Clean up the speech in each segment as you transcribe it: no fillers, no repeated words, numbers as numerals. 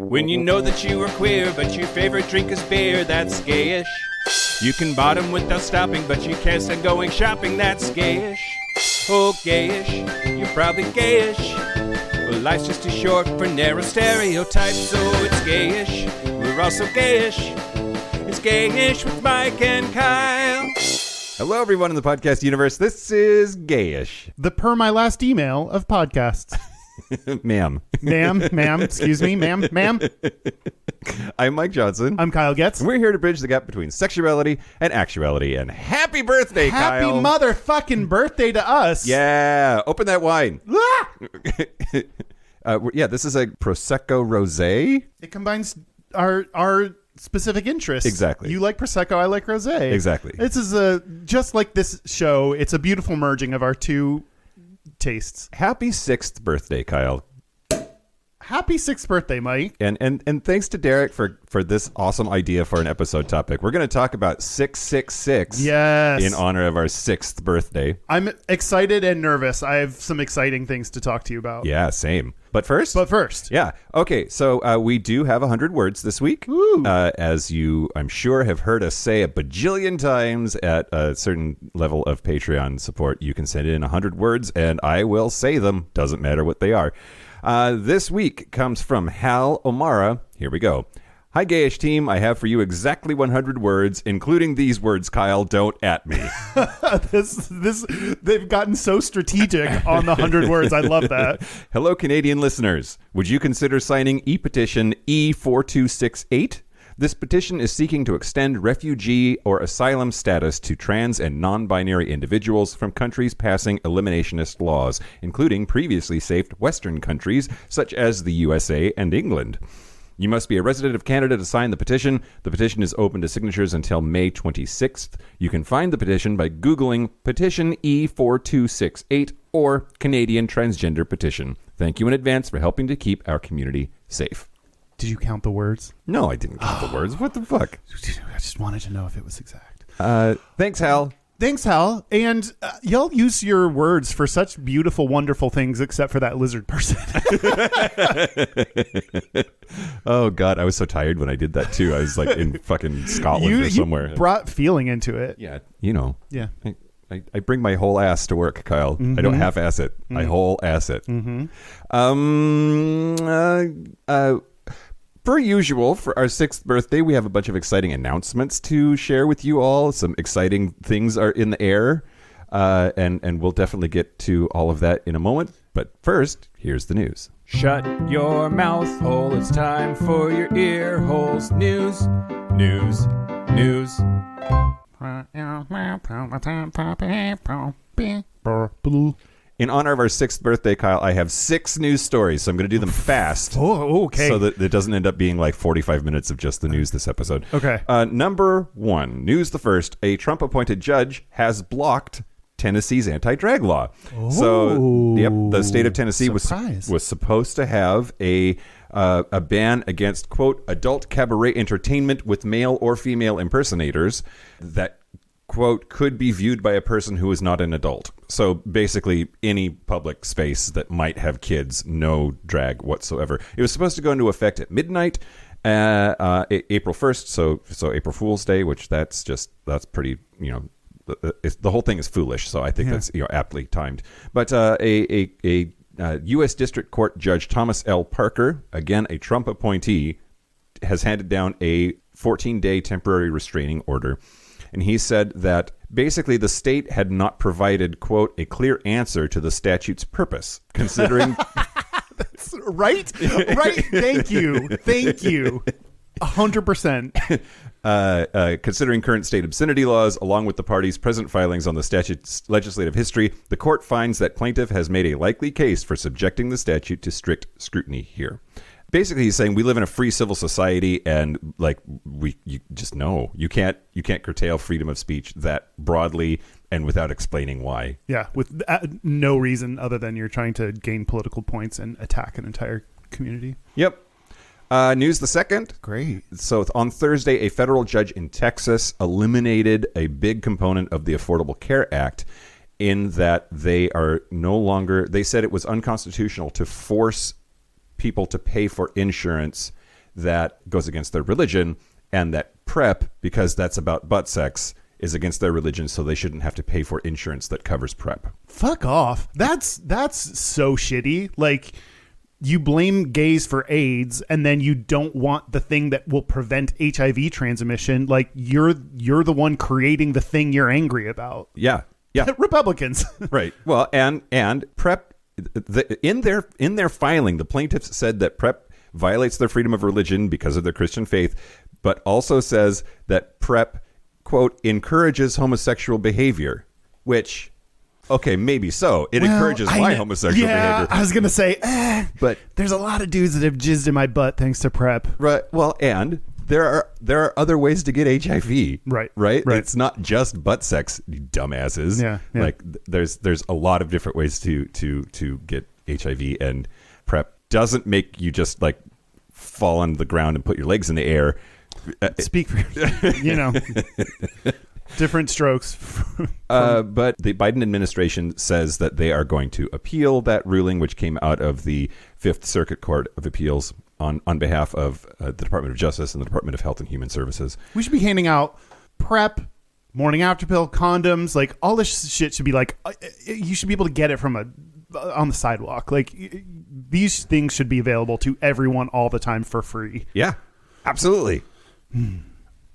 When you know that you are queer, but your favorite drink is beer, that's gayish. You can bottom without stopping, but you can't stand going shopping, that's gayish. Oh, gayish, you're probably gayish. Well, life's just too short for narrow stereotypes, so it's gayish. We're also gayish. It's Gayish with Mike and Kyle. Hello, everyone in the podcast universe. This is Gayish. The per my last email of podcasts. Ma'am. Ma'am, excuse me, ma'am. I'm Mike Johnson. I'm Kyle Getz. And we're here to bridge the gap between sexuality and actuality. And happy birthday, Happy Kyle. motherfucking birthday to us. Yeah, open that wine. Ah! This is a Prosecco Rosé. It combines our specific interests. Exactly. You like Prosecco, I like Rosé. Exactly. This is just like this show, it's a beautiful merging of our two tastes. Happy 6th birthday, Kyle. Happy 6th birthday, Mike. And thanks to Derek for this awesome idea for an episode topic. We're going to talk about 666 Yes. in honor of our 6th birthday. I'm excited and nervous. I have some exciting things to talk to you about. Yeah, same. But first? Yeah. Okay, so we do have 100 words this week. Woo. As you, I'm sure, have heard us say a bajillion times at a certain level of Patreon support, you can send in 100 words, and I will say them. Doesn't matter what they are. This week comes from Hal O'Mara. Here we go. Hi, Gayish team. I have for you exactly 100 words, including these words, Kyle. Don't at me. They've gotten so strategic on the 100 words. I love that. Hello, Canadian listeners. Would you consider signing e-petition E4268? This petition is seeking to extend refugee or asylum status to trans and non-binary individuals from countries passing eliminationist laws, including previously safe Western countries such as the USA and England. You must be a resident of Canada to sign the petition. The petition is open to signatures until May 26th. You can find the petition by Googling Petition E4268 or Canadian Transgender Petition. Thank you in advance for helping to keep our community safe. Did you count the words? No, I didn't count the words. What the fuck? I just wanted to know if it was exact. Thanks, Hal. Thanks, Hal. And y'all use your words for such beautiful, wonderful things, except for that lizard person. Oh, God. I was so tired when I did that, too. I was like in fucking Scotland or somewhere. You brought feeling into it. Yeah, you know. Yeah. I bring my whole ass to work, Kyle. Mm-hmm. I don't half-ass it. I whole ass it. Mm-hmm. Per usual, for our 6th birthday, we have a bunch of exciting announcements to share with you all. Some exciting things are in the air, and we'll definitely get to all of that in a moment. But first, here's the news. Shut your mouth hole, it's time for your ear holes. News. In honor of our 6th birthday, Kyle, I have 6 news stories, so I'm going to do them fast. Oh, okay. So that it doesn't end up being like 45 minutes of just the news this episode. Okay. Number 1, news the first. A Trump-appointed judge has blocked Tennessee's anti-drag law. Oh, so, yep, the state of Tennessee was supposed to have a ban against, quote, adult cabaret entertainment with male or female impersonators that, quote, could be viewed by a person who is not an adult. So so any public space that might have kids, no drag whatsoever. It was supposed to go into effect at midnight, April 1st, so April Fool's Day, which that's pretty, the whole thing is foolish, so I think that's aptly timed. But a U.S. District Court Judge Thomas L. Parker, again a Trump appointee, has handed down a 14-day temporary restraining order. And he said that basically the state had not provided, quote, a clear answer to the statute's purpose, considering... That's right? Right. Thank you. 100%. Considering current state obscenity laws, along with the party's present filings on the statute's legislative history, the court finds that plaintiff has made a likely case for subjecting the statute to strict scrutiny here. Basically, he's saying we live in a free civil society, and you just know you can't curtail freedom of speech that broadly and without explaining why. Yeah, with no reason other than you're trying to gain political points and attack an entire community. Yep. News the second. Great. So on Thursday, a federal judge in Texas eliminated a big component of the Affordable Care Act in that they said it was unconstitutional to force people to pay for insurance that goes against their religion, and that PrEP, because that's about butt sex, is against their religion, so they shouldn't have to pay for insurance that covers PrEP. Fuck off. That's so shitty. Like, you blame gays for AIDS, and then you don't want the thing that will prevent HIV transmission. Like, you're the one creating the thing you're angry about. Yeah. Republicans. Right. Well, and PrEP, in their filing, the plaintiffs said that PrEP violates their freedom of religion because of their Christian faith, but also says that PrEP, quote, encourages homosexual behavior, which, okay, maybe so. It encourages my homosexual behavior. I was going to say, but there's a lot of dudes that have jizzed in my butt thanks to PrEP. Right. Well, and there are other ways to get HIV. Right. It's not just butt sex, you dumbasses. Yeah. Like, there's a lot of different ways to get HIV, and PrEP doesn't make you just like fall on the ground and put your legs in the air. Speak for different strokes. But the Biden administration says that they are going to appeal that ruling, which came out of the Fifth Circuit Court of Appeals on behalf of the Department of Justice and the Department of Health and Human Services. We should be handing out PrEP, morning after pill, condoms, like all this shit should be like, you should be able to get it from on the sidewalk. Like, these things should be available to everyone all the time for free. Yeah, absolutely. I'm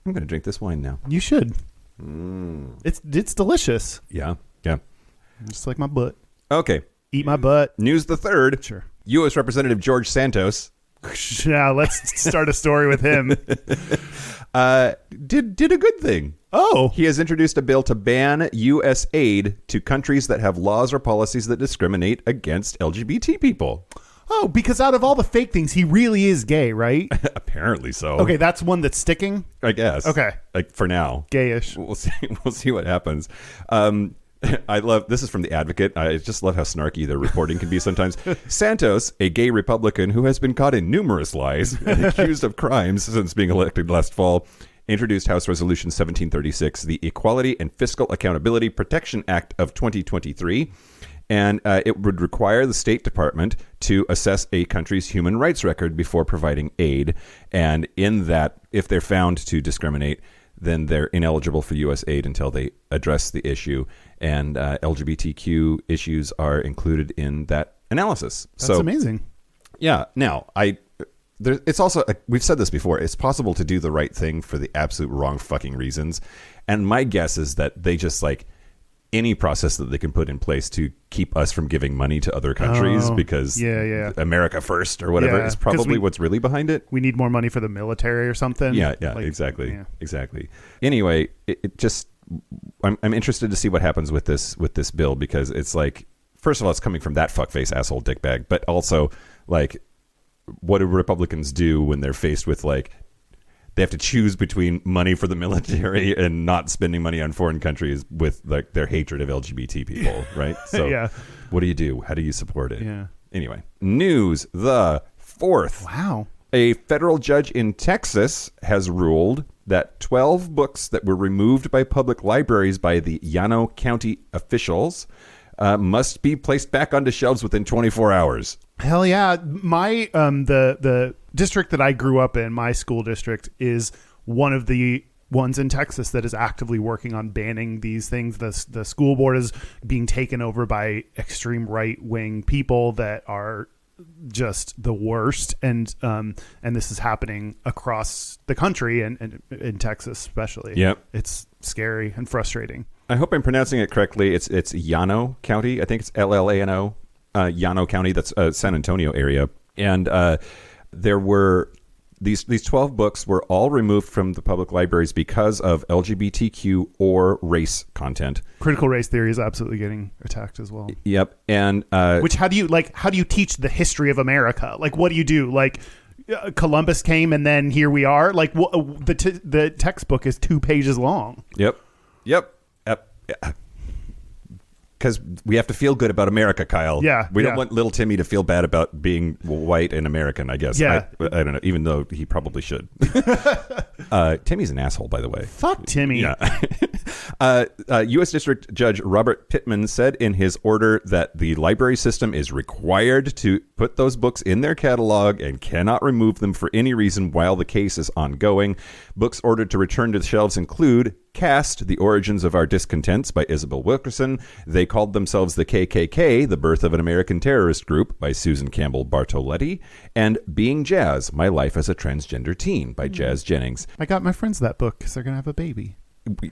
going to drink this wine now. You should. It's delicious. Yeah. Just like my butt. Okay. Eat my butt. News the third. Sure. U.S. Representative George Santos. Yeah, let's start a story with him. Did a good thing. Oh. He has introduced a bill to ban U.S. aid to countries that have laws or policies that discriminate against LGBT people. Oh, because out of all the fake things, he really is gay, right? Apparently so. Okay, that's one that's sticking? I guess. Okay. Like, for now. Gayish. We'll see what happens. I love, this is from The Advocate. I just love how snarky their reporting can be sometimes. Santos, a gay Republican who has been caught in numerous lies and accused of crimes since being elected last fall, introduced House Resolution 1736, the Equality and Fiscal Accountability Protection Act of 2023. And it would require the State Department to assess a country's human rights record before providing aid. And in that, if they're found to discriminate, then they're ineligible for U.S. aid until they address the issue. And LGBTQ issues are included in that analysis. That's amazing. Yeah. Now, it's also, we've said this before, it's possible to do the right thing for the absolute wrong fucking reasons. And my guess is that they just like any process that they can put in place to keep us from giving money to other countries because America first or whatever is probably what's really behind it. We need more money for the military or something. Yeah, exactly. Anyway, it just, I'm interested to see what happens with this bill, because it's like, first of all, it's coming from that fuckface asshole dickbag, but also like, what do Republicans do when they're faced with like, they have to choose between money for the military and not spending money on foreign countries with like their hatred of LGBT people, right? So what do you do? How do you support it? Yeah. Anyway, news the fourth. Wow. A federal judge in Texas has ruled that 12 books that were removed by public libraries by the Llano County officials must be placed back onto shelves within 24 hours. Hell yeah. My the district that I grew up in, my school district, is one of the ones in Texas that is actively working on banning these things. The school board is being taken over by extreme right-wing people that are just the worst, and this is happening across the country and in Texas especially. Yep. It's scary and frustrating. I hope I'm pronouncing it correctly. It's Llano County. I think it's Llano. Llano County. That's San Antonio area. And there were these 12 books were all removed from the public libraries because of LGBTQ or race content. Critical race theory is absolutely getting attacked as well. Yep. And which how do you teach the history of America? Like, what do you do? Like, Columbus came and then here we are. Like, the textbook is 2 pages long. Yep. because we have to feel good about America, Kyle. Yeah, we don't yeah. want little Timmy to feel bad about being white and American, I guess. Yeah. I don't know, even though he probably should. Timmy's an asshole, by the way. Fuck Timmy. Yeah. U.S. District Judge Robert Pittman said in his order that the library system is required to put those books in their catalog and cannot remove them for any reason while the case is ongoing. Books ordered to return to the shelves include Cast, The Origins of Our Discontents by Isabel Wilkerson. They Called Themselves the KKK, The Birth of an American Terrorist Group by Susan Campbell Bartoletti. And Being Jazz, My Life as a Transgender Teen by Jazz Jennings. I got my friends that book because they're going to have a baby.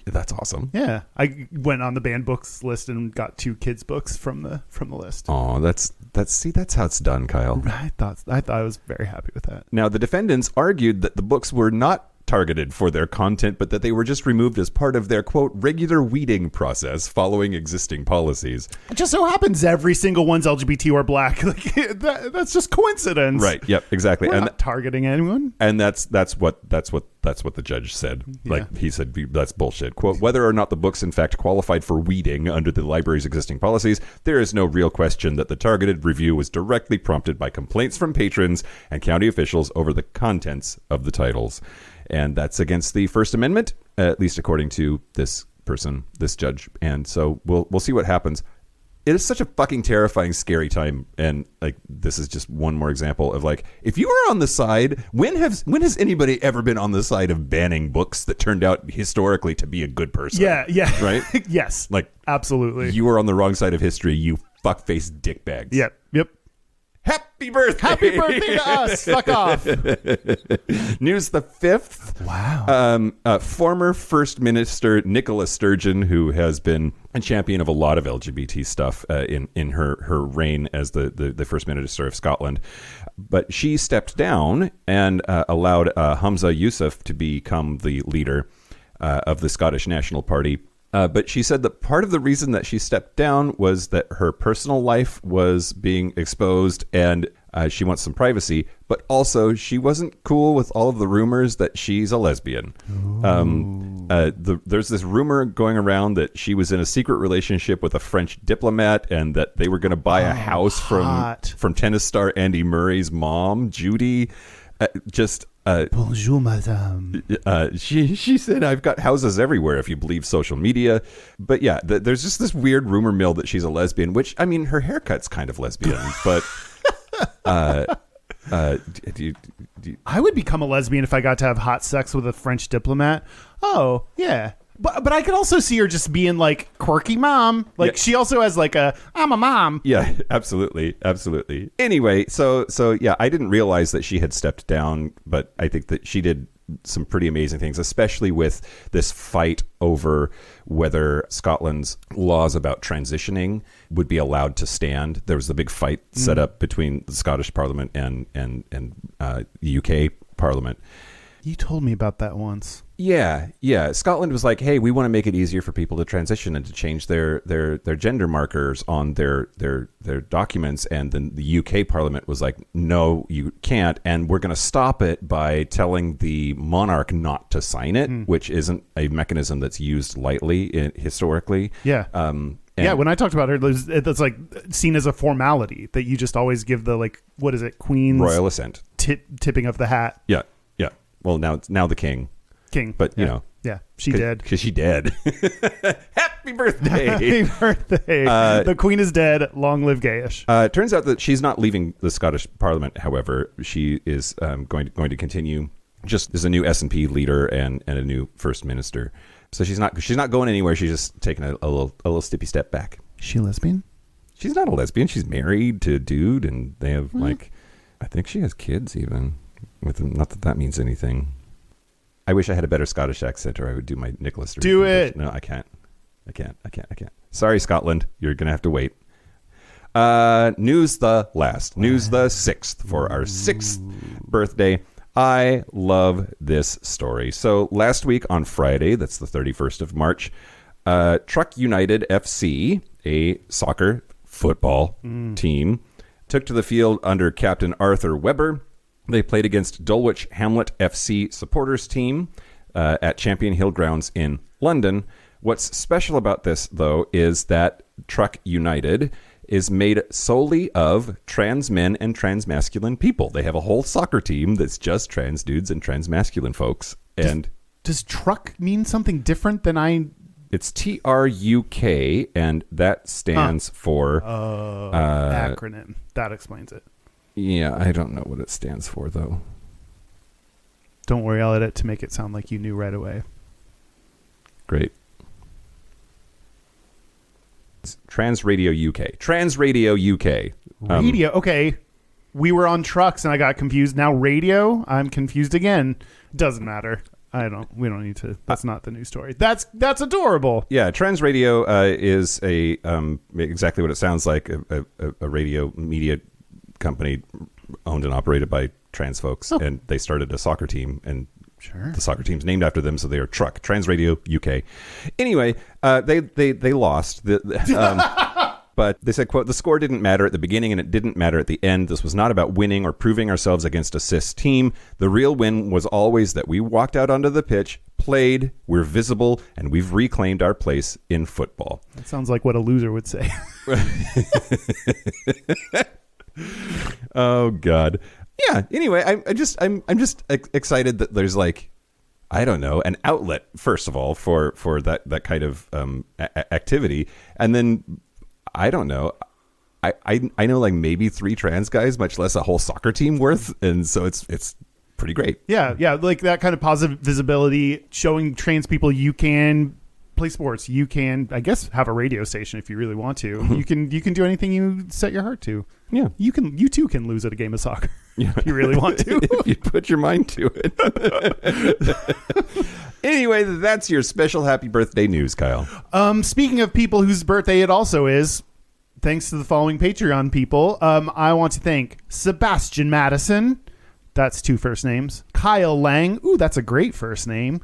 That's awesome. Yeah. I went on the banned books list and got 2 kids' books from the list. Oh, that's how it's done, Kyle. I thought I was very happy with that. Now, the defendants argued that the books were not targeted for their content, but that they were just removed as part of their, quote, regular weeding process following existing policies. It just so happens every single one's LGBT or black. Like, that's just coincidence. Right. Yep. Exactly. We're and not targeting anyone. And that's what the judge said. Yeah. Like, he said, that's bullshit. Quote, whether or not the books in fact qualified for weeding under the library's existing policies, there is no real question that the targeted review was directly prompted by complaints from patrons and county officials over the contents of the titles. And that's against the First Amendment, at least according to this person, this judge. And so we'll see what happens. It is such a fucking terrifying, scary time. And like, this is just one more example of like, if you were on the side, when has anybody ever been on the side of banning books that turned out historically to be a good person? Yeah. Right? Yes. Like, absolutely. You were on the wrong side of history, you fuckface dickbags. Yep. Happy birthday! Happy birthday to us! Fuck off! News the 5th. Wow. Former First Minister Nicola Sturgeon, who has been a champion of a lot of LGBT stuff in her reign as the First Minister of Scotland, but she stepped down and allowed Humza Yousaf to become the leader of the Scottish National Party. But she said that part of the reason that she stepped down was that her personal life was being exposed and she wants some privacy, but also she wasn't cool with all of the rumors that she's a lesbian. There's this rumor going around that she was in a secret relationship with a French diplomat and that they were going to buy a house from tennis star Andy Murray's mom, Judy. Bonjour, madame. She said, I've got houses everywhere if you believe social media. But yeah, there's just this weird rumor mill that she's a lesbian, which, I mean, her haircut's kind of lesbian, but I would become a lesbian if I got to have hot sex with a French diplomat. Oh, yeah. But I could also see her just being like quirky mom. Like, she also has like I'm a mom. Yeah, absolutely. Anyway, so yeah, I didn't realize that she had stepped down, but I think that she did some pretty amazing things, especially with this fight over whether Scotland's laws about transitioning would be allowed to stand. There was the big fight set up between the Scottish Parliament and the UK Parliament. You told me about that once. Yeah. Scotland was like, hey, we want to make it easier for people to transition and to change their gender markers on their documents. And then the UK Parliament was like, no, you can't. And we're going to stop it by telling the monarch not to sign it, which isn't a mechanism that's used lightly historically. Yeah. Yeah, when I talked about her, it's like seen as a formality that you just always give the, like, what is it, Queen's royal assent, tipping of the hat. Yeah. Well, now the king, but you know, yeah, she dead because she dead. Happy birthday! Happy birthday! The Queen is dead. Long live Gayish. It turns out that she's not leaving the Scottish Parliament. However, she is going to continue. Just as a new S&P leader and a new First Minister. So she's not going anywhere. She's just taking a little steppy step back. Is she a lesbian? She's not a lesbian. She's married to a dude, and they have I think she has kids even. With them. Not that means anything. I wish I had a better Scottish accent, or I would do my Nicholas Sturgeon. Do it. No, I can't. Sorry, Scotland. You're gonna have to wait. News the 6th for our 6th birthday. I love this story. So last week on Friday, that's the 31st of March, Truck United FC, a soccer football team, took to the field under Captain Arthur Webber. They played against Dulwich Hamlet FC supporters team at Champion Hill Grounds in London, What's special about this, though, is that Truck United is made solely of trans men and trans masculine people. They have a whole soccer team that's just trans dudes and trans masculine folks. And does truck mean something different than I... It's TRUK, and that stands for... acronym. That explains it. Yeah, I don't know what it stands for, though. Don't worry, I'll edit to make it sound like you knew right away. Great. It's Trans Radio UK. Trans Radio UK. Radio, okay. We were on trucks and I got confused. Now radio, I'm confused again. Doesn't matter. We don't need to. That's not the news story. That's adorable. Yeah, Trans Radio is a exactly what it sounds like, a radio media company owned and operated by trans folks, and they started a soccer team, and the soccer team's named after them, so they are Truck Trans Radio UK. Anyway, they lost, but they said, quote, "The score didn't matter at the beginning and it didn't matter at the end. This was not about winning or proving ourselves against a cis team. The real win was always that we walked out onto the pitch, played, we're visible, and we've reclaimed our place in football." That sounds like what a loser would say. Oh God. Yeah. Anyway, I'm just excited that there's, like, I don't know, an outlet, first of all, for that kind of activity, and then I don't know. I know, like, maybe 3 trans guys, much less a whole soccer team worth, and so it's pretty great. Yeah, like that kind of positive visibility, showing trans people you can play sports, you can, I guess, have a radio station if you really want to. You can do anything you set your heart to. Yeah, you too can lose at a game of soccer. Yeah. If you really want to. If you put your mind to it. Anyway, that's your special happy birthday news, Kyle. Speaking of people whose birthday it also is, thanks to the following Patreon people, I want to thank Sebastian Madison. That's 2 first names. Kyle Lang. Ooh, that's a great first name.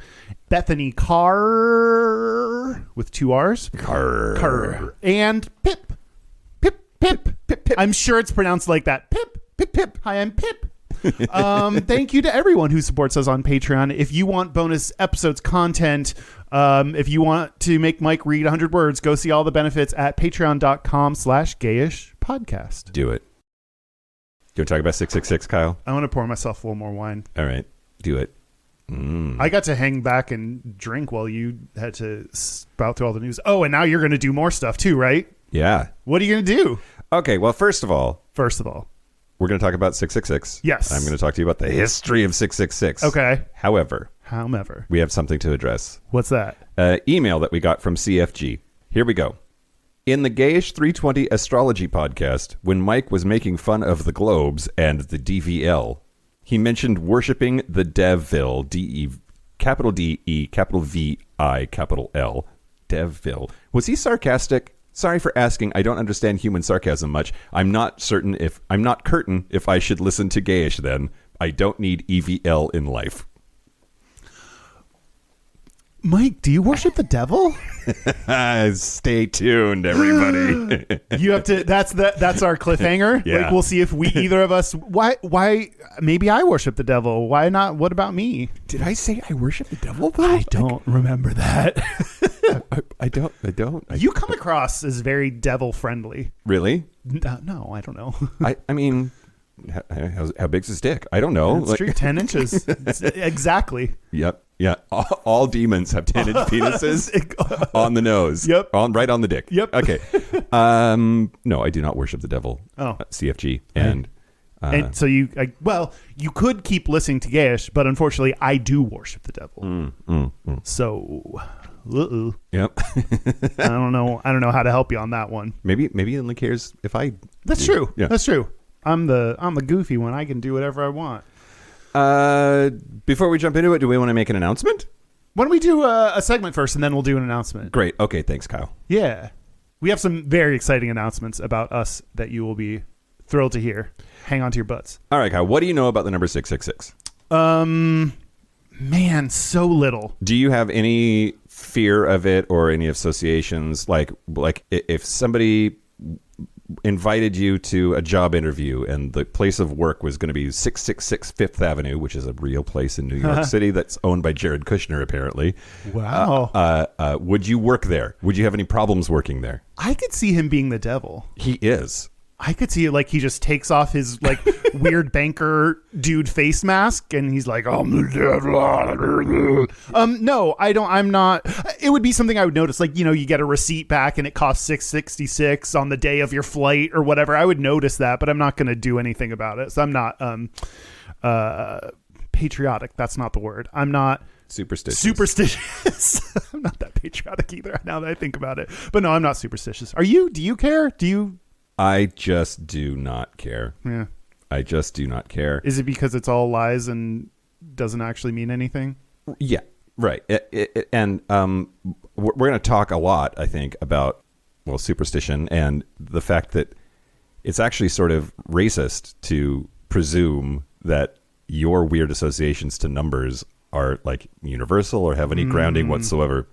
Bethany Carr with 2 R's. Carr. And Pip. Pip. I'm sure it's pronounced like that. Pip. Hi, I'm Pip. Thank you to everyone who supports us on Patreon. If you want bonus episodes, content, if you want to make Mike read 100 words, go see all the benefits at patreon.com/Gayish podcast. Do it. Do you want to talk about 666, Kyle? I want to pour myself a little more wine. All right. Do it. I got to hang back and drink while you had to spout through all the news. Oh, and now you're going to do more stuff too, right? Yeah. What are you going to do? Okay, well, first of all, we're going to talk about 666. Yes. I'm going to talk to you about the history of 666. Okay. However, we have something to address. What's that? Email that we got from CFG. Here we go. In the Gayish 320 astrology podcast, when Mike was making fun of the globes and the DVL, he mentioned worshiping the Devil, D-E, capital D-E, capital V-I, capital L, Devil. Was he sarcastic? Sorry for asking. I don't understand human sarcasm much. I'm not certain if I should listen to Gayish then. I don't need EVL in life. Mike, do you worship the devil? Stay tuned, everybody. You have to. That's our cliffhanger. Yeah. Like, we'll see if we either of us. Why? Maybe I worship the devil. Why not? What about me? Did I say I worship the devil? Though? I don't remember that. I don't. You come across as very devil friendly. Really? No, I don't know. I mean, how big's his dick? I don't know. That's true. 10 inches. Exactly. Yep. Yeah. All demons have 10-inch penises on the nose. Yep. Right on the dick. Yep. Okay. No, I do not worship the devil. Oh. CFG. And so you could keep listening to Gayish, but unfortunately I do worship the devil. So, Yep. I don't know how to help you on that one. Maybe he only cares if I. That's true. Yeah. That's true. I'm the goofy one. I can do whatever I want. Before we jump into it, do we want to make an announcement? Why don't we do a segment first, and then we'll do an announcement? Great. Okay. Thanks, Kyle. Yeah. We have some very exciting announcements about us that you will be thrilled to hear. Hang on to your butts. All right, Kyle. What do you know about the number 666? Man, so little. Do you have any fear of it or any associations? Like if somebody invited you to a job interview, and the place of work was going to be 666 Fifth Avenue, which is a real place in New York City that's owned by Jared Kushner, apparently. Wow. Would you work there? Would you have any problems working there? I could see him being the devil. He is. I could see it like he just takes off his like weird banker dude face mask and he's like, I'm the devil. No, I don't. I'm not. It would be something I would notice. Like, you know, you get a receipt back and it costs $6.66 on the day of your flight or whatever. I would notice that, but I'm not going to do anything about it. So I'm not patriotic. That's not the word. I'm not superstitious. I'm not that patriotic either now that I think about it. But no, I'm not superstitious. Are you? Do you care? Do you? I just do not care. Yeah. I just do not care. Is it because it's all lies and doesn't actually mean anything? Yeah, right. And we're going to talk a lot, I think, about, well, superstition and the fact that it's actually sort of racist to presume that your weird associations to numbers are like universal or have any grounding whatsoever.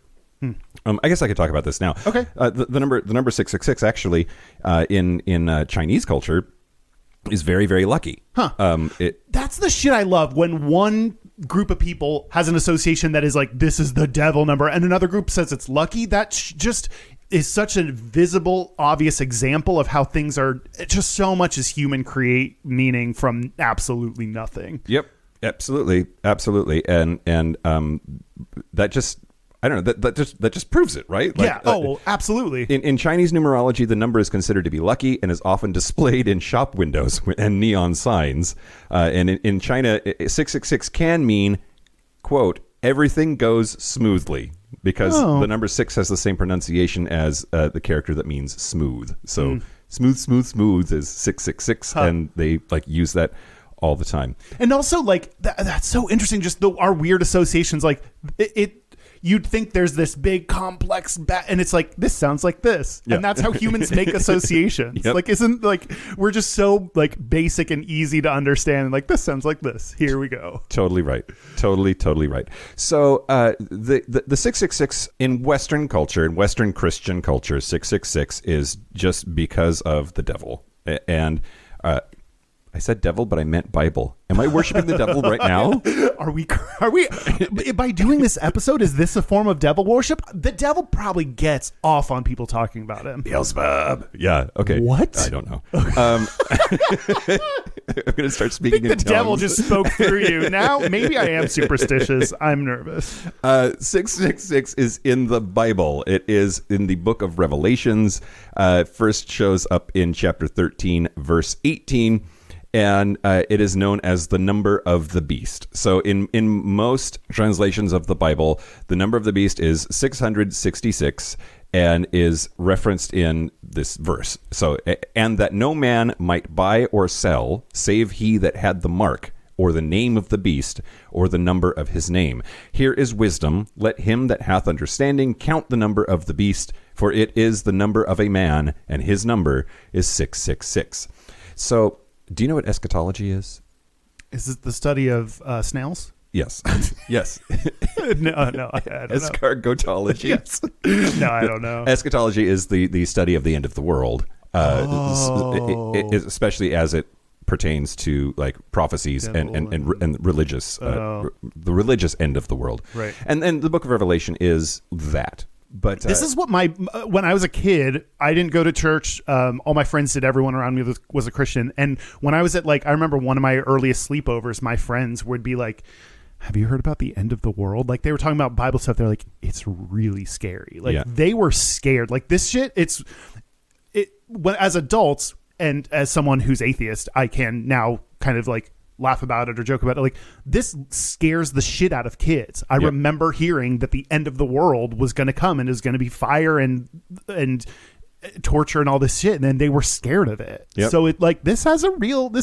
I guess I could talk about this now. Okay. The number 666 actually in Chinese culture is very, very lucky. Huh. That's the shit I love when one group of people has an association that is like, this is the devil number, and another group says it's lucky. That just is such a visible, obvious example of how things are. Just so much as human create meaning from absolutely nothing. Yep. Absolutely. And that just, I don't know, that just proves it, right? Like, yeah. Oh, absolutely. In Chinese numerology, the number is considered to be lucky and is often displayed in shop windows and neon signs. And in China, 666 can mean, quote, everything goes smoothly, because the number 6 has the same pronunciation as the character that means smooth. So smooth is 666, and they like use that all the time. And also, like, that's so interesting. Just our weird associations, like it you'd think there's this big complex and it's like, this sounds like this. Yeah. And that's how humans make associations. Yep. Like, isn't like, we're just so like basic and easy to understand. Like, this sounds like this. Here we go. Totally right. Totally right. So the 666 in Western culture, in Western Christian culture, 666 is just because of the devil. And I said devil, but I meant Bible. Am I worshiping the devil right now? Are we? By doing this episode, is this a form of devil worship? The devil probably gets off on people talking about him. Beelzebub. Yeah. Okay. What? I don't know. I'm going to start speaking in tongues. The devil just spoke through you. Now, maybe I am superstitious. I'm nervous. 666 is in the Bible. It is in the book of Revelations. First shows up in chapter 13, verse 18. And it is known as the number of the beast. So in most translations of the Bible, the number of the beast is 666 and is referenced in this verse. So, and that no man might buy or sell, save he that had the mark, or the name of the beast, or the number of his name. Here is wisdom. Let him that hath understanding count the number of the beast, for it is the number of a man, and his number is 666. So, do you know what eschatology is? Is it the study of snails? Yes. Yes. No, I don't know. Escargotology. Yes. No, I don't know. Eschatology is the study of the end of the world, especially as it pertains to like prophecies and religious, the religious end of the world. Right. And then the book of Revelation is that. But this is what when I was a kid, I didn't go to church. All my friends did. Everyone around me was a Christian. And when I was at I remember one of my earliest sleepovers, my friends would be like, have you heard about the end of the world? Like, they were talking about Bible stuff. They're like, it's really scary. Like, they were scared. Like, this shit, when as adults and as someone who's atheist, I can now kind of like laugh about it or joke about it. Like, this scares the shit out of kids. I remember hearing that the end of the world was going to come and is going to be fire and torture and all this shit, and then they were scared of it. So this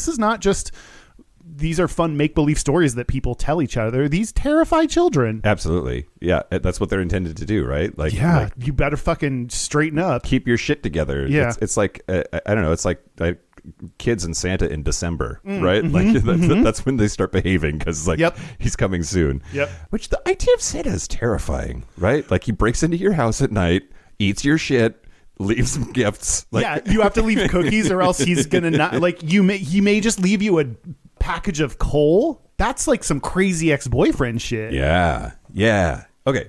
is not just these are fun make-believe stories that people tell each other. These terrify children. Absolutely. Yeah, that's what they're intended to do, right? Like, you better fucking straighten up. Keep your shit together. Yeah. It's like I don't know, it's like kids and Santa in December, right? Like that's when they start behaving, because he's coming soon. Yep. Which the idea of Santa is terrifying, right? Like, he breaks into your house at night, eats your shit, leave some gifts. Like, yeah, you have to leave cookies, or else he's gonna not like you. He may just leave you a package of coal. That's like some crazy ex-boyfriend shit. Yeah. Okay.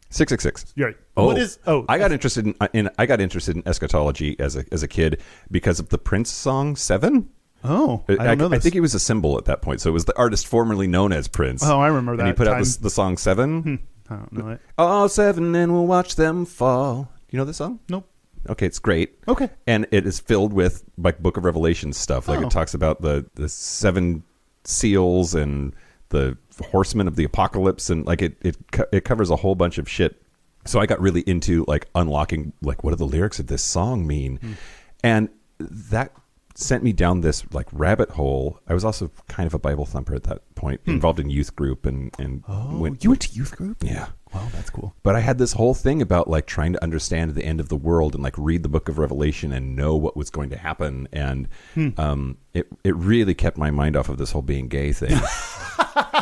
666. You're right. Oh, What is? Oh, I got interested in eschatology as a kid because of the Prince song 7. Oh, I don't know this. I think he was a symbol at that point. So it was the artist formerly known as Prince. Oh, I remember that. And he put out the song 7. I don't know it. Oh, 7, and we'll watch them fall. You know this song? Nope. Okay, it's great. Okay. And it is filled with like Book of Revelation stuff. Like it talks about the 7 seals and the horsemen of the apocalypse, and like it covers a whole bunch of shit. So I got really into like unlocking like what do the lyrics of this song mean, and that sent me down this like rabbit hole. I was also kind of a Bible thumper at that point, involved in youth group and You went to youth group? Yeah. Wow, that's cool. But I had this whole thing about like trying to understand the end of the world and like read the Book of Revelation and know what was going to happen, and it really kept my mind off of this whole being gay thing.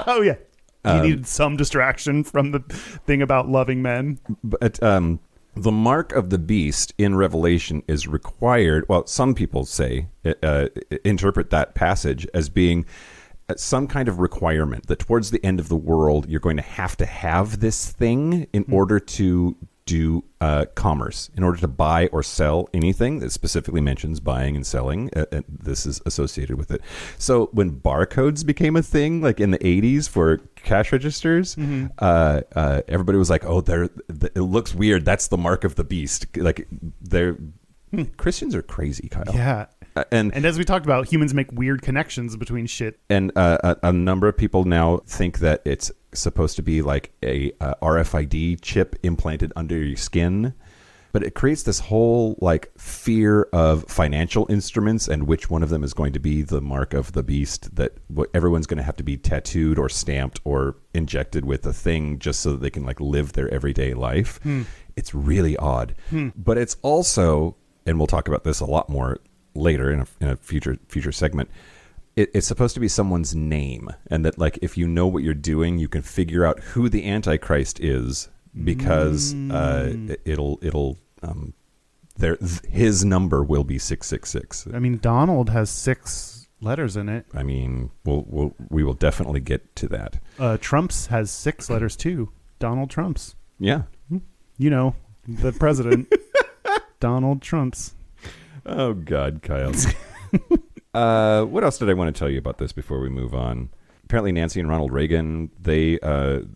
Oh yeah, you needed some distraction from the thing about loving men. But the mark of the beast in Revelation is required. Well, some people say interpret that passage as being some kind of requirement that towards the end of the world, you're going to have this thing in order to do commerce, in order to buy or sell anything that specifically mentions buying and selling. This is associated with it. So when barcodes became a thing, like in the 80s for cash registers, everybody was like, "Oh, it looks weird. That's the mark of the beast." Like Christians are crazy, Kyle. Yeah. And as we talked about, humans make weird connections between shit. And a number of people now think that it's supposed to be like a RFID chip implanted under your skin. But it creates this whole like fear of financial instruments and which one of them is going to be the mark of the beast, that everyone's going to have to be tattooed or stamped or injected with a thing just so that they can like live their everyday life. It's really odd. But it's also, and we'll talk about this a lot more later in a future segment, it's supposed to be someone's name, and that like if you know what you're doing, you can figure out who the Antichrist is, because his number will be 666. I mean, Donald has 6 letters in it. I mean, we will definitely get to that. Trump's has 6 letters too. Donald Trump's. Yeah. You know, the president. Donald Trump's. Oh God, Kyle. What else did I want to tell you about this before we move on? Apparently, Nancy and Ronald Reagan, they had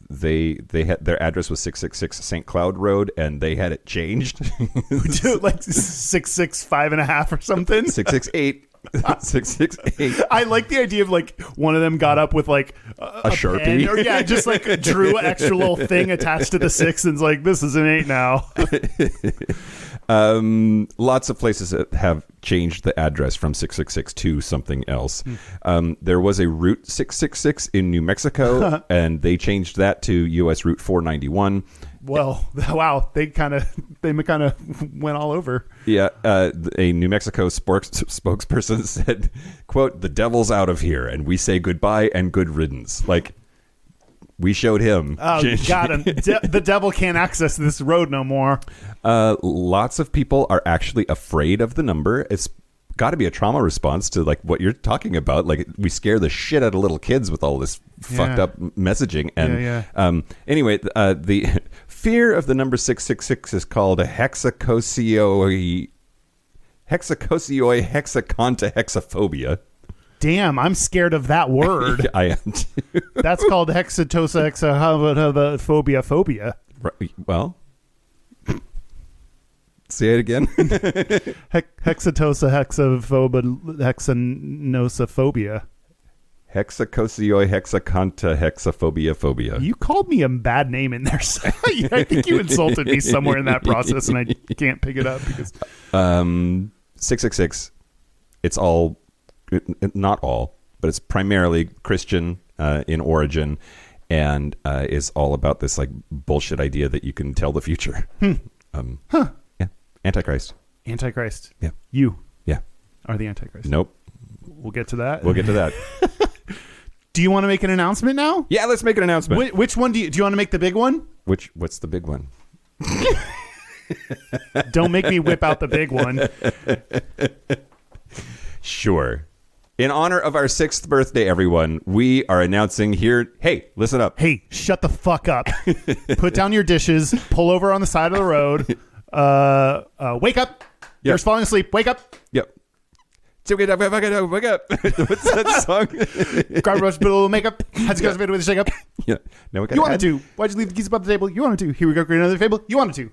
their address was 666 St. Cloud Road, and they had it changed. Like 665.5 or something. 668. 668. I like the idea of like one of them got up with like a Sharpie, or just like drew an extra little thing attached to the 6 and's like, this is an 8 now. Lots of places that have changed the address from 666 to something else. There was a Route 666 in New Mexico, and they changed that to U.S. Route 491. Well, wow, they kind of went all over. Yeah, a New Mexico spokesperson said, quote, "The devil's out of here, and we say goodbye and good riddance." Like, we showed him. Oh, got him. The devil can't access this road no more. Lots of people are actually afraid of the number. It's got to be a trauma response to like what you're talking about. Like, we scare the shit out of little kids with all this fucked up messaging. And anyway, the fear of the number 666 is called a hexaconta hexaphobia. Damn, I'm scared of that word. I am too. That's called hexaphobia. Right, well, say it again. Hexanosophobia. Hexaphobia. You called me a bad name in there. So I think you insulted me somewhere in that process, and I can't pick it up because 666. It's all, not all, but it's primarily Christian in origin, and is all about this like bullshit idea that you can tell the future. Yeah, Antichrist. Yeah, you. Yeah, are the Antichrist. Nope. We'll get to that. Do you want to make an announcement now? Yeah, let's make an announcement. Which one do you want to make the big one? What's the big one? Don't make me whip out the big one. Sure. In honor of our 6th birthday, everyone, we are announcing here. Hey, listen up. Hey, shut the fuck up. Put down your dishes. Pull over on the side of the road. Wake up. Yep. You're falling asleep. Wake up. Yep. Wake up. What's that song? Grab a brush, put a little makeup. How's it going with a shake up? Yeah. Now we You wanted to. Why'd you leave the keys above the table? You wanted to. Here we go. Create another table. You wanted to.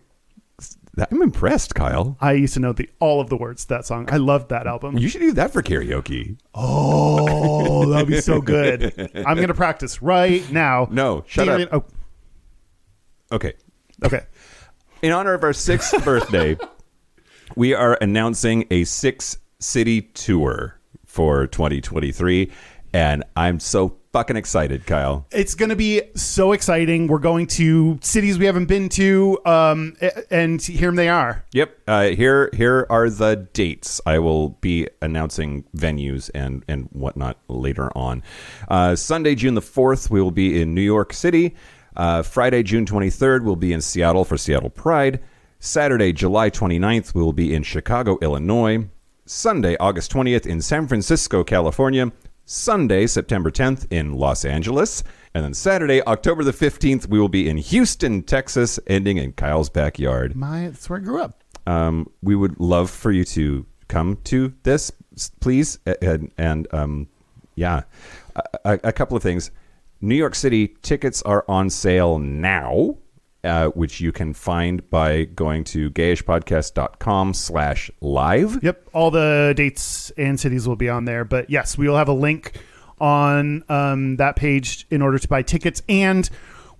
I'm impressed, Kyle. I used to know all of the words to that song. I loved that album. You should do that for karaoke. Oh, that'd be so good. I'm going to practice right now. No, shut up. Oh. Okay. In honor of our 6th birthday, we are announcing a 6-city tour for 2023, and I'm so fucking excited, Kyle. It's going to be so exciting. We're going to cities we haven't been to, and here they are. Yep. Here are the dates. I will be announcing venues and whatnot later on. Sunday, June the 4th, we will be in New York City. Friday, June 23rd, we'll be in Seattle for Seattle Pride. Saturday, July 29th, we will be in Chicago, Illinois. Sunday, August 20th, in San Francisco, California. Sunday, September 10th, in Los Angeles. And then Saturday, October the 15th, we will be in Houston, Texas, ending in Kyle's backyard. That's where I grew up. We would love for you to come to this, please. And a couple of things. New York City tickets are on sale now, which you can find by going to gayishpodcast.com/live. Yep. All the dates and cities will be on there. But yes, we will have a link on that page in order to buy tickets. And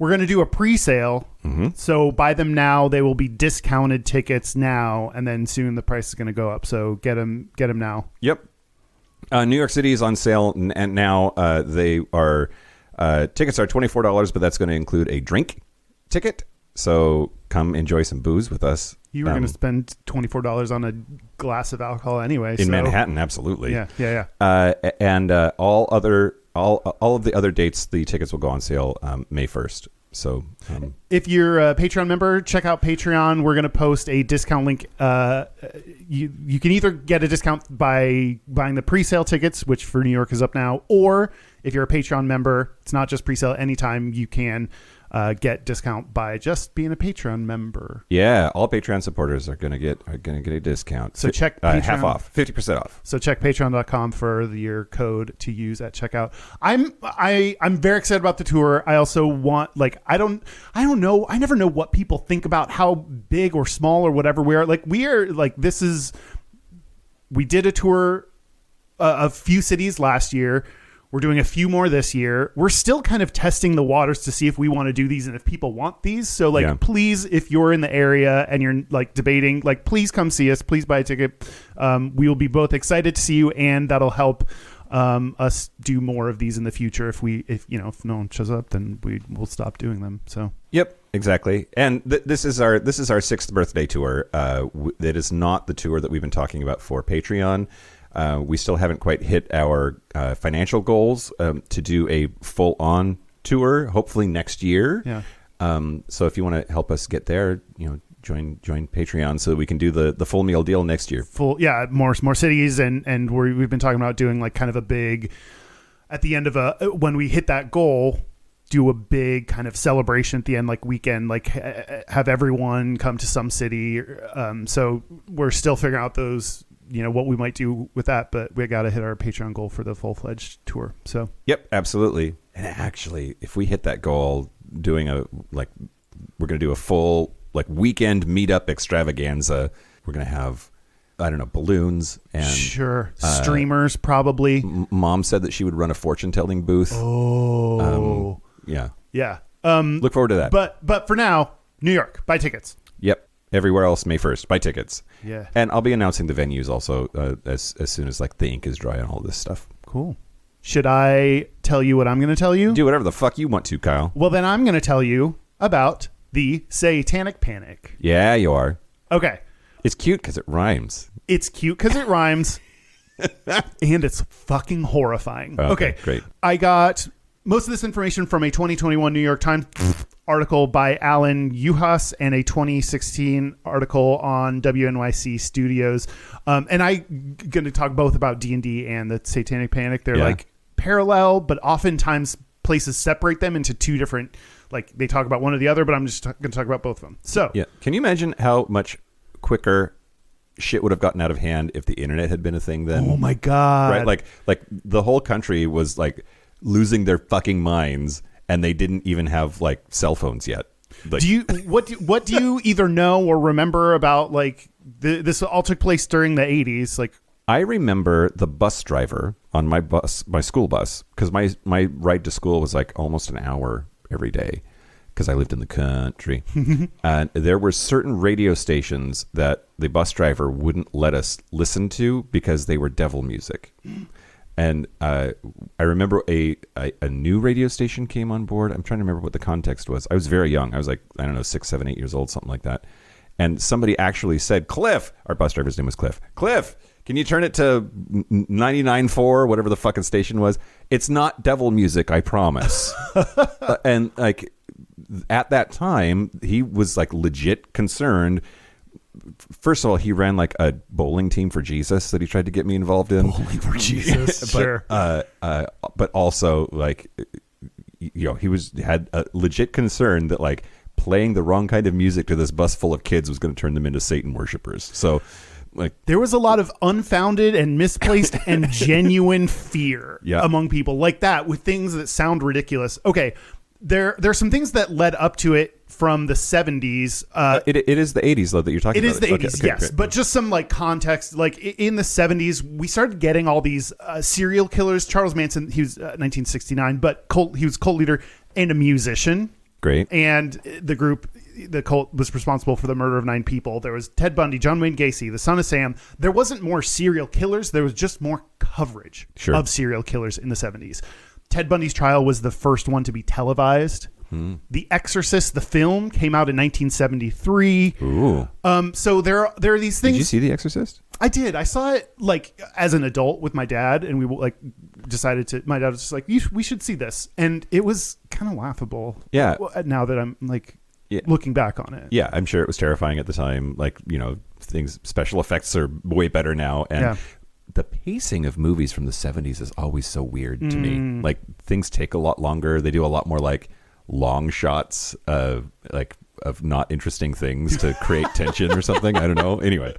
we're going to do a pre-sale. Mm-hmm. So buy them now. They will be discounted tickets now. And then soon the price is going to go up. So get them now. Yep. New York City is on sale. And now they are... tickets are $24, but that's going to include a drink ticket. So come enjoy some booze with us. You were going to spend $24 on a glass of alcohol anyway. In Manhattan, absolutely. Yeah. And all of the other dates, the tickets will go on sale May 1st. So if you're a Patreon member, check out Patreon. We're going to post a discount link. You can either get a discount by buying the pre-sale tickets, which for New York is up now, or if you're a Patreon member, it's not just pre-sale. Anytime you can get discount by just being a Patreon member. Yeah, all Patreon supporters are gonna get a discount. So check Patreon, half off, 50% off. So check patreon.com for your code to use at checkout. I'm very excited about the tour. I also want I don't know. I never know what people think about how big or small or whatever we are. We did a tour a few cities last year. We're doing a few more this year. We're still kind of testing the waters to see if we want to do these and if people want these. So please, if you're in the area and you're debating, please come see us. Please buy a ticket. We will be both excited to see you, and that'll help us do more of these in the future. If no one shows up, then we'll stop doing them. So. Yep, exactly. And this is our 6th birthday tour. It is not the tour that we've been talking about for Patreon. We still haven't quite hit our financial goals to do a full-on tour, hopefully next year. Yeah. So if you want to help us get there, join Patreon so that we can do the full meal deal next year. More cities, and we've been talking about doing kind of a big, at the end of when we hit that goal, do a big kind of celebration at the end, weekend, have everyone come to some city. So we're still figuring out those. What we might do with that, but we got to hit our Patreon goal for the full-fledged tour. So, yep, absolutely. And actually, if we hit that goal, we're going to do a full weekend meetup extravaganza. We're going to have, balloons and streamers probably. Mom said that she would run a fortune-telling booth. Oh, yeah. Look forward to that. But for now, New York, buy tickets. Yep. Everywhere else, May 1st. Buy tickets. Yeah. And I'll be announcing the venues also as soon as the ink is dry on all this stuff. Cool. Should I tell you what I'm going to tell you? Do whatever the fuck you want to, Kyle. Well, then I'm going to tell you about the Satanic Panic. Yeah, you are. Okay. It's cute because it rhymes. And it's fucking horrifying. Okay, great. I got Most of this information from a 2021 New York Times article by Alan Uhas and a 2016 article on WNYC Studios. And I'm going to talk both about D&D and the Satanic Panic. They're like parallel, but oftentimes places separate them into two different, like they talk about one or the other, but I'm just going to talk about both of them. So yeah. Can you imagine how much quicker shit would have gotten out of hand if the internet had been a thing then? Oh my God. Right? Like the whole country was like losing their fucking minds, and they didn't even have like cell phones yet. Like, what do you either know or remember about like this all took place during the 80s? Like, I remember the bus driver on my school bus, because my ride to school was like almost an hour every day because I lived in the country. And there were certain radio stations that the bus driver wouldn't let us listen to because they were devil music. And I remember a new radio station came on board. I'm trying to remember what the context was. I was very young. I was like, I don't know, 6, 7, 8 years old, something like that. And somebody actually said, Cliff, our bus driver's name was Cliff. Cliff, can you turn it to 99.4, whatever the fucking station was? It's not devil music, I promise. And like at that time, he was like legit concerned. First of all, he ran like a bowling team for Jesus that he tried to get me involved in. Bowling for Jesus, sure. But also, like, you know, had a legit concern that like playing the wrong kind of music to this bus full of kids was going to turn them into Satan worshipers. So, like, there was a lot of unfounded and misplaced and genuine fear among people like that with things that sound ridiculous. Okay, there's some things that led up to it from the 70s. It is the 80s, though, that you're talking about. It is the 80s, okay, yes. Great. But just some like context. Like in the 70s, we started getting all these serial killers. Charles Manson, he was 1969, but he was cult leader and a musician. Great. And the cult was responsible for the murder of 9 people. There was Ted Bundy, John Wayne Gacy, the son of Sam. There wasn't more serial killers. There was just more coverage of serial killers in the 70s. Ted Bundy's trial was the first one to be televised. The Exorcist, the film, came out in 1973. Ooh. So there are these things. Did you see The Exorcist? I did. I saw it like as an adult with my dad, and we like decided to. My dad was just like, "We should see this," and it was kind of laughable. Yeah. Now that I'm like looking back on it. Yeah, I'm sure it was terrifying at the time. Like, you know, special effects are way better now, and the pacing of movies from the 70s is always so weird to me. Like, things take a lot longer. They do a lot more like long shots of not interesting things to create tension or something. I don't know. Anyway.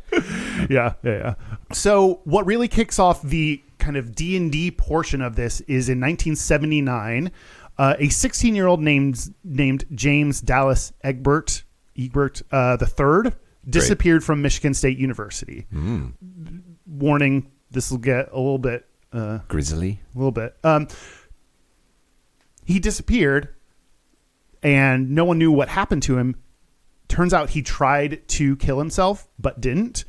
Yeah. So what really kicks off the kind of D&D portion of this is in 1979, a 16-year-old named James Dallas Egbert III disappeared from Michigan State University. Warning, this will get a little bit grisly. A little bit. He disappeared, and no one knew what happened to him. Turns out he tried to kill himself, but didn't.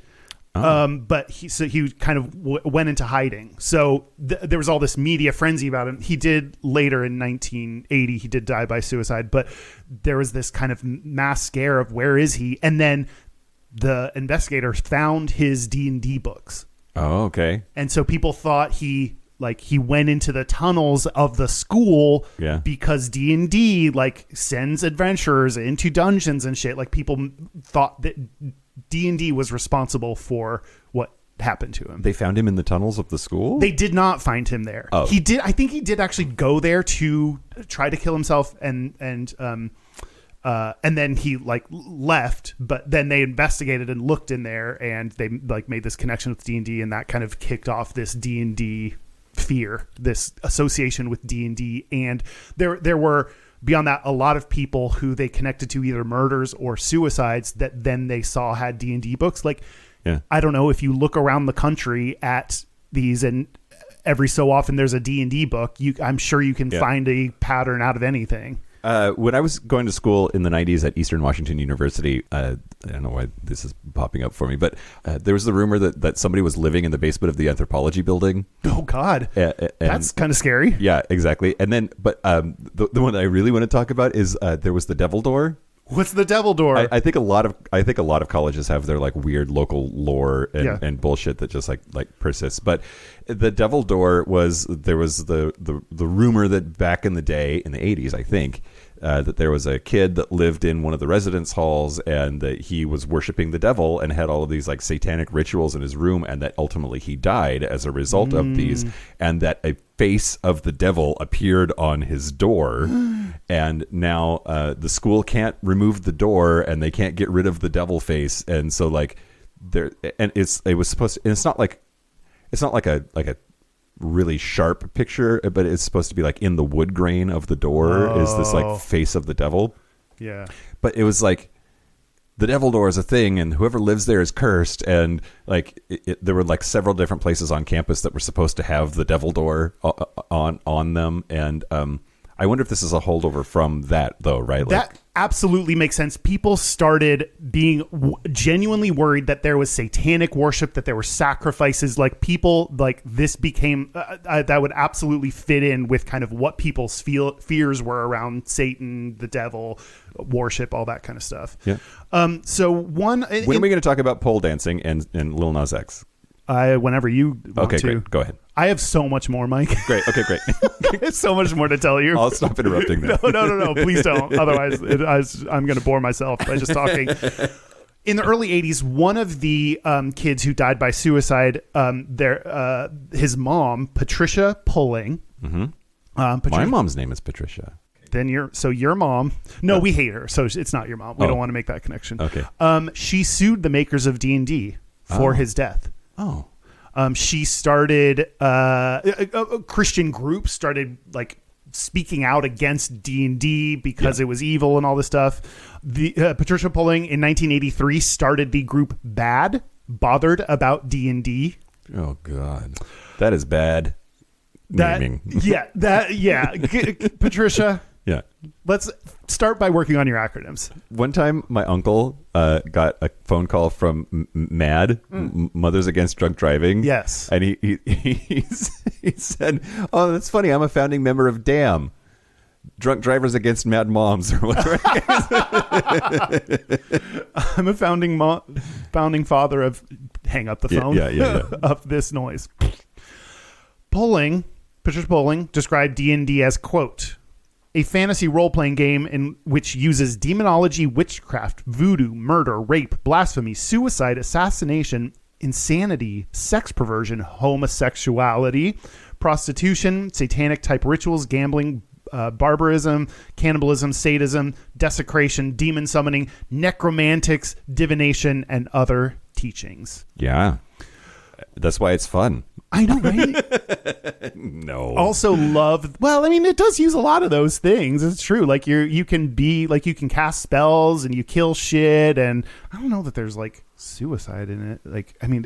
But he kind of went into hiding. So there was all this media frenzy about him. He did later in 1980, he did die by suicide, but there was this kind of mass scare of where is he? And then the investigators found his D&D books. Oh, okay. And so people thought he went into the tunnels of the school because D&D like sends adventurers into dungeons and shit. Like, people thought that D&D was responsible for what happened to him. They found him in the tunnels of the school? They did not find him there. Oh. I think he did actually go there to try to kill himself and then he like left, but then they investigated and looked in there, and they like made this connection with D&D, and that kind of kicked off this D&D fear, this association with D&D. And there were, beyond that, a lot of people who they connected to either murders or suicides that then they saw had D&D books. Like, I don't know, if you look around the country at these, and every so often there's a D&D book, I'm sure you can find a pattern out of anything. When I was going to school in the 90s at Eastern Washington University, I don't know why this is popping up for me, but there was the rumor that somebody was living in the basement of the anthropology building. Oh, God. That's kind of scary. Yeah, exactly. And then, but the one I really want to talk about is there was the Devil Door What's the devil door? I think a lot of colleges have their like weird local lore and bullshit that just like persists. But the devil door there was the rumor that back in the day in the 80s, I think, that there was a kid that lived in one of the residence halls and that he was worshiping the devil and had all of these like satanic rituals in his room, and that ultimately he died as a result of these, and that a face of the devil appeared on his door. And now the school can't remove the door and they can't get rid of the devil face, and so like it's not like a really sharp picture, but it's supposed to be like in the wood grain of the door is this like face of the devil. Yeah. But it was like the devil door is a thing and whoever lives there is cursed, and like there were like several different places on campus that were supposed to have the devil door on them, and I wonder if this is a holdover from that, though, right? That absolutely makes sense. People started being genuinely worried that there was satanic worship, that there were sacrifices. Like people, like this became that would absolutely fit in with kind of what people's fears were around Satan, the devil, worship, all that kind of stuff. Yeah. So when are we going to talk about pole dancing and Lil Nas X? Whenever you want to. Great. Go ahead. I have so much more, Mike. Great. Okay, great. There's so much more to tell you. I'll stop interrupting now. No. Please don't. Otherwise, I'm going to bore myself by just talking. In the early 80s, one of the kids who died by suicide, his mom, Patricia Pulling. Mm-hmm. My mom's name is Patricia. Then your mom. No, we hate her, so it's not your mom. We don't want to make that connection. Okay. She sued the makers of D&D for his death. Oh. She started a Christian group started like speaking out against D&D because it was evil and all this stuff. The Patricia Pulling in 1983 started the group Bothered About D&D. Oh God, that is bad naming. Patricia. Yeah. Let's start by working on your acronyms. One time, my uncle got a phone call from MAD, Mothers Against Drunk Driving. Yes. And he said, "Oh, that's funny. I'm a founding member of DAM, Drunk Drivers Against Mad Moms," or whatever. I'm a founding father of. Hang up the phone. Yeah. Of this noise. Patricia Pulling described D&D as, quote, a fantasy role-playing game in which uses demonology, witchcraft, voodoo, murder, rape, blasphemy, suicide, assassination, insanity, sex perversion, homosexuality, prostitution, satanic-type rituals, gambling, barbarism, cannibalism, sadism, desecration, demon summoning, necromantics, divination, and other teachings. Yeah. That's why it's fun. I know, right? No. Also love, well, I mean, it does use a lot of those things. It's true. Like you can cast spells and you kill shit, and I don't know that there's like suicide in it. Like, I mean,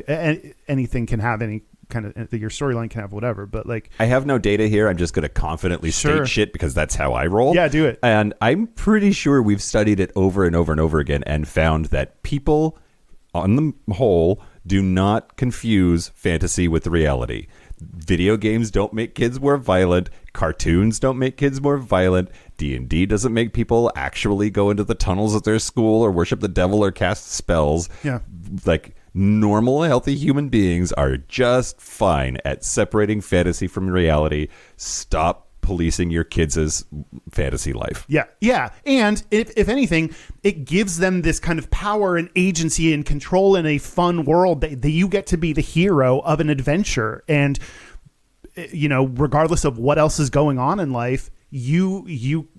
anything can have any kind of, your storyline can have whatever, but like, I have no data here. I'm just going to confidently state shit because that's how I roll. Yeah, do it. And I'm pretty sure we've studied it over and over and over again and found that people on the whole do not confuse fantasy with reality. Video games don't make kids more violent. Cartoons don't make kids more violent. D&D doesn't make people actually go into the tunnels of their school or worship the devil or cast spells. Yeah. Like, normal, healthy human beings are just fine at separating fantasy from reality. Stop policing your kids' fantasy life. Yeah. And if anything, it gives them this kind of power and agency and control in a fun world that you get to be the hero of an adventure. And, you know, regardless of what else is going on in life, you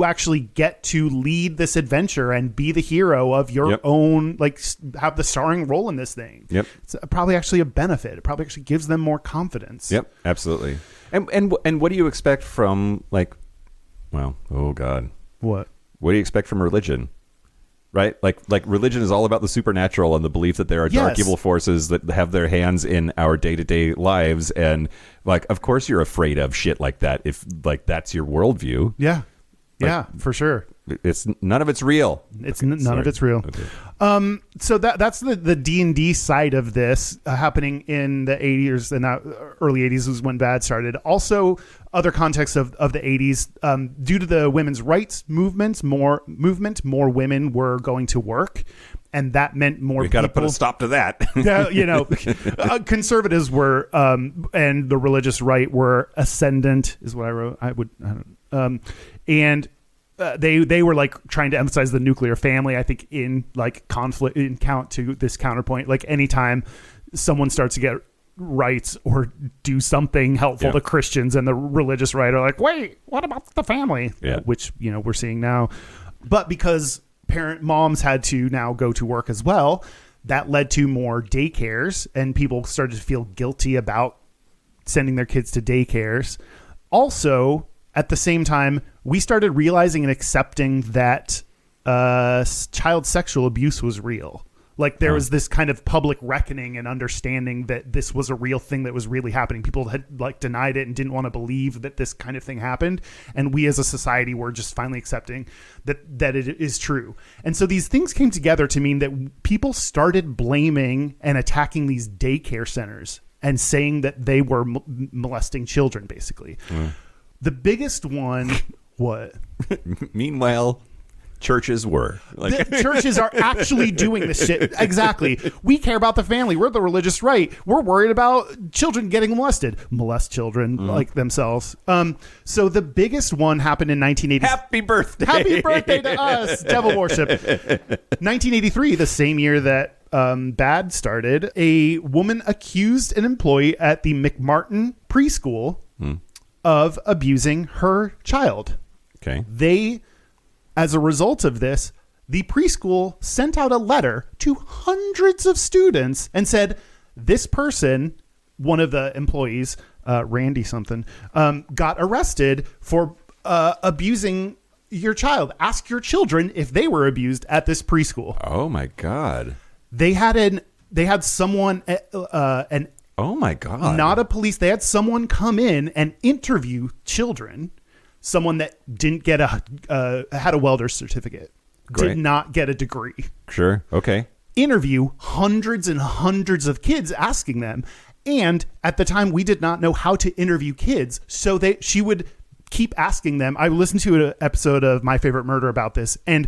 actually get to lead this adventure and be the hero of your own, like, have the starring role in this thing. Yep. It's probably actually a benefit. It probably actually gives them more confidence. Yep, absolutely. And what do you expect from, like, well, oh God. What do you expect from religion? Right? Like religion is all about the supernatural and the belief that there are dark evil forces that have their hands in our day-to-day lives. And, like, of course you're afraid of shit like that if, like, that's your worldview. Yeah. Yeah, for sure. It's none of it's real. None of it's real. Okay. So that's the D&D side of this happening in the 80s, and that early 80s was when bad started. Also, other contexts of the 80s, due to the women's rights movement, more women were going to work, and that meant more. We got to put a stop to that. Conservatives were, and the religious right were ascendant, is what I wrote. And they were like trying to emphasize the nuclear family. I think in like conflict, in this counterpoint, like anytime someone starts to get rights or do something helpful to Christians, and the religious right are like, wait, what about the family? Which we're seeing now. But because moms had to now go to work as well, that led to more daycares, and people started to feel guilty about sending their kids to daycares. Also, at the same time, we started realizing and accepting that child sexual abuse was real. Like there was this kind of public reckoning and understanding that this was a real thing that was really happening. People had like denied it and didn't want to believe that this kind of thing happened. And we as a society were just finally accepting that it is true. And so these things came together to mean that people started blaming and attacking these daycare centers and saying that they were molesting children, basically. The biggest one, what? Meanwhile, churches were. The churches are actually doing this shit. Exactly. We care about the family. We're the religious right. We're worried about children getting molested. Molest children like themselves. So the biggest one happened in 1980. Happy birthday. Happy birthday to us. Devil worship. 1983, the same year that bad started, a woman accused an employee at the McMartin preschool of abusing her child. Okay. As a result of this, the preschool sent out a letter to hundreds of students and said, this person, one of the employees, Randy something, got arrested for abusing your child. Ask your children if they were abused at this preschool. Oh my God. They had someone, oh my God. Not a police. They had someone come in and interview children. Someone that didn't get had a welder's certificate, did not get a degree. Sure. Okay. Interview hundreds and hundreds of kids, asking them. And at the time, we did not know how to interview kids. So she would keep asking them. I listened to an episode of My Favorite Murder about this. And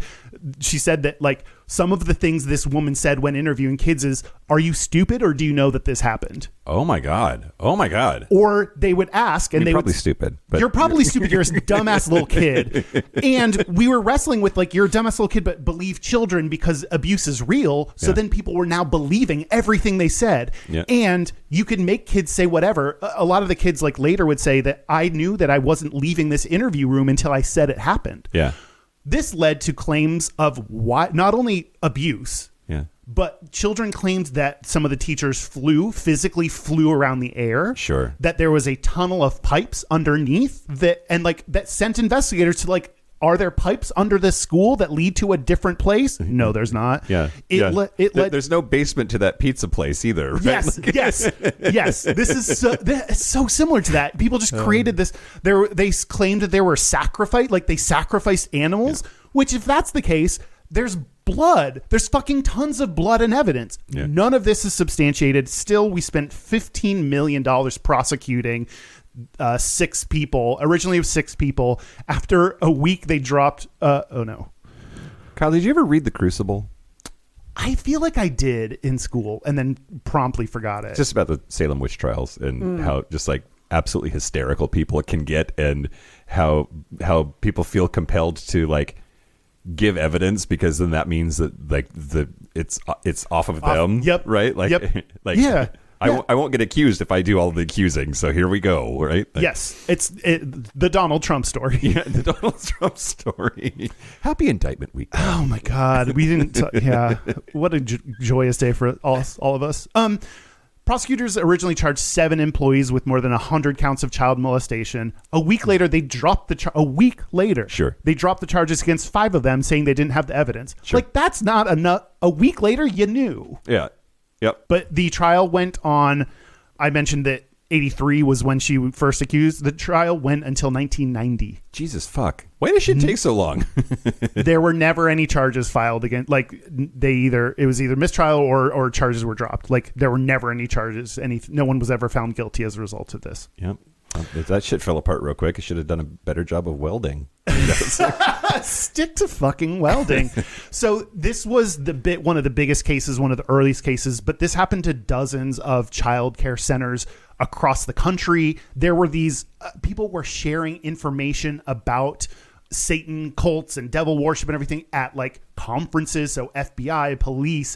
she said that like some of the things this woman said when interviewing kids is, are you stupid or do you know that this happened? Oh my God. Oh my God. Or they would ask and probably stupid. But you're probably stupid. You're a dumbass little kid. And we were wrestling with like, you're a dumbass little kid, but believe children because abuse is real. So then people were now believing everything they said. Yeah. And you could make kids say whatever. A lot of the kids like later would say that I knew that I wasn't leaving this interview room until I said it happened. Yeah. This led to claims of not only abuse, but children claimed that some of the teachers physically flew around the air. Sure. That there was a tunnel of pipes underneath that sent investigators to like, are there pipes under this school that lead to a different place? No, there's not. Yeah. There's no basement to that pizza place either. Right? Yes. This is so similar to that. People just created this. They claimed that there were they sacrificed animals, which if that's the case, there's blood. There's fucking tons of blood and evidence. Yeah. None of this is substantiated. Still, we spent $15 million prosecuting 6 people. Originally it was 6 people. After a week they dropped oh no. Kyle, did you ever read The Crucible? I feel like I did in school and then promptly forgot it. Just about the Salem witch trials and how just like absolutely hysterical people can get, and how people feel compelled to like give evidence because then that means that like it's off of them. Yep. Right. Like, like yeah. I won't get accused if I do all the accusing. So here we go. Right. Like, yes. It's the Donald Trump story. Yeah. The Donald Trump story. Happy indictment week. Oh my God. We didn't. Yeah. What a joyous day for all of us. Prosecutors originally charged 7 employees with more than 100 counts of child molestation. A week later, they dropped Sure. They dropped the charges against 5 of them, saying they didn't have the evidence. Sure. Like, that's not enough. A week later, you knew. Yeah. Yep. But the trial went on. I mentioned that 1983 was when she first accused. The trial went until 1990. Jesus fuck. Why does shit take so long? There were never any charges filed against. Like it was either mistrial or charges were dropped. Like there were never any charges. No one was ever found guilty as a result of this. Yep. If that shit fell apart real quick, I should have done a better job of welding. Stick to fucking welding. So this was one of the biggest cases, one of the earliest cases, but this happened to dozens of child care centers across the country. There were these people were sharing information about Satan cults and devil worship and everything at like conferences. So FBI, police,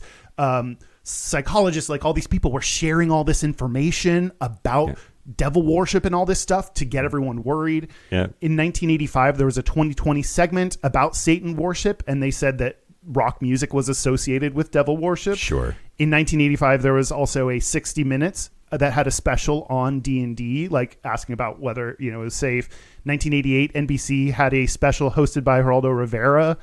psychologists, like all these people were sharing all this information about devil worship and all this stuff to get everyone worried. Yeah. In 1985, there was a 2020 segment about Satan worship, and they said that rock music was associated with devil worship. Sure. In 1985, there was also a 60 Minutes that had a special on D&D, like asking about whether it was safe. 1988, NBC had a special hosted by Geraldo Rivera.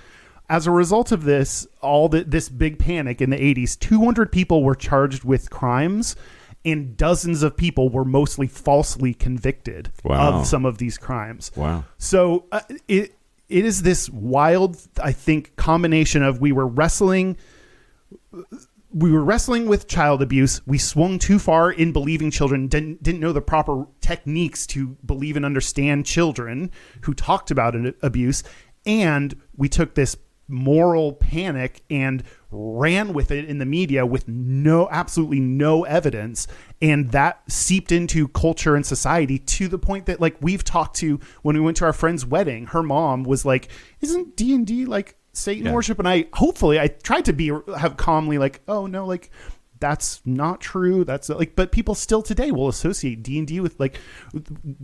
As a result of this, this big panic in the 80s, 200 people were charged with crimes, and dozens of people were mostly falsely convicted of some of these crimes. Wow. So it is this wild, I think, combination of we were wrestling with child abuse. We swung too far in believing children, didn't know the proper techniques to believe and understand children who talked about abuse. And we took this moral panic and ran with it in the media with absolutely no evidence, and that seeped into culture and society to the point that, like, we've talked to when we went to our friend's wedding, her mom was like, isn't D&D like Satan worship? And I tried to have calmly like, oh no, like that's not true, that's like, but people still today will associate D&D with, like,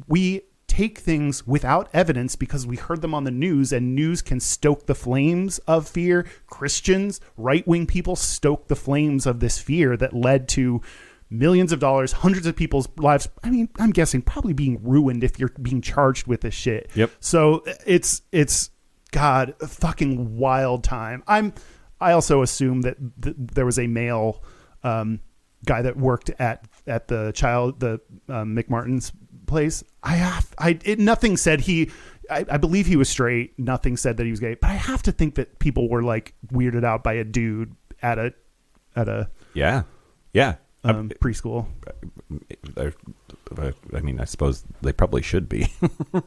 we take things without evidence because we heard them on the news, and news can stoke the flames of fear. Christians, right-wing people stoke the flames of this fear that led to millions of dollars, hundreds of people's lives. I mean, I'm guessing probably being ruined if you're being charged with this shit. Yep. So it's God, a fucking wild time. I also assume that there was a male guy that worked at the McMartin's place. Nothing said I believe he was straight. Nothing said that he was gay, but I have to think that people were like weirded out by a dude at a preschool. I mean, I suppose they probably should be.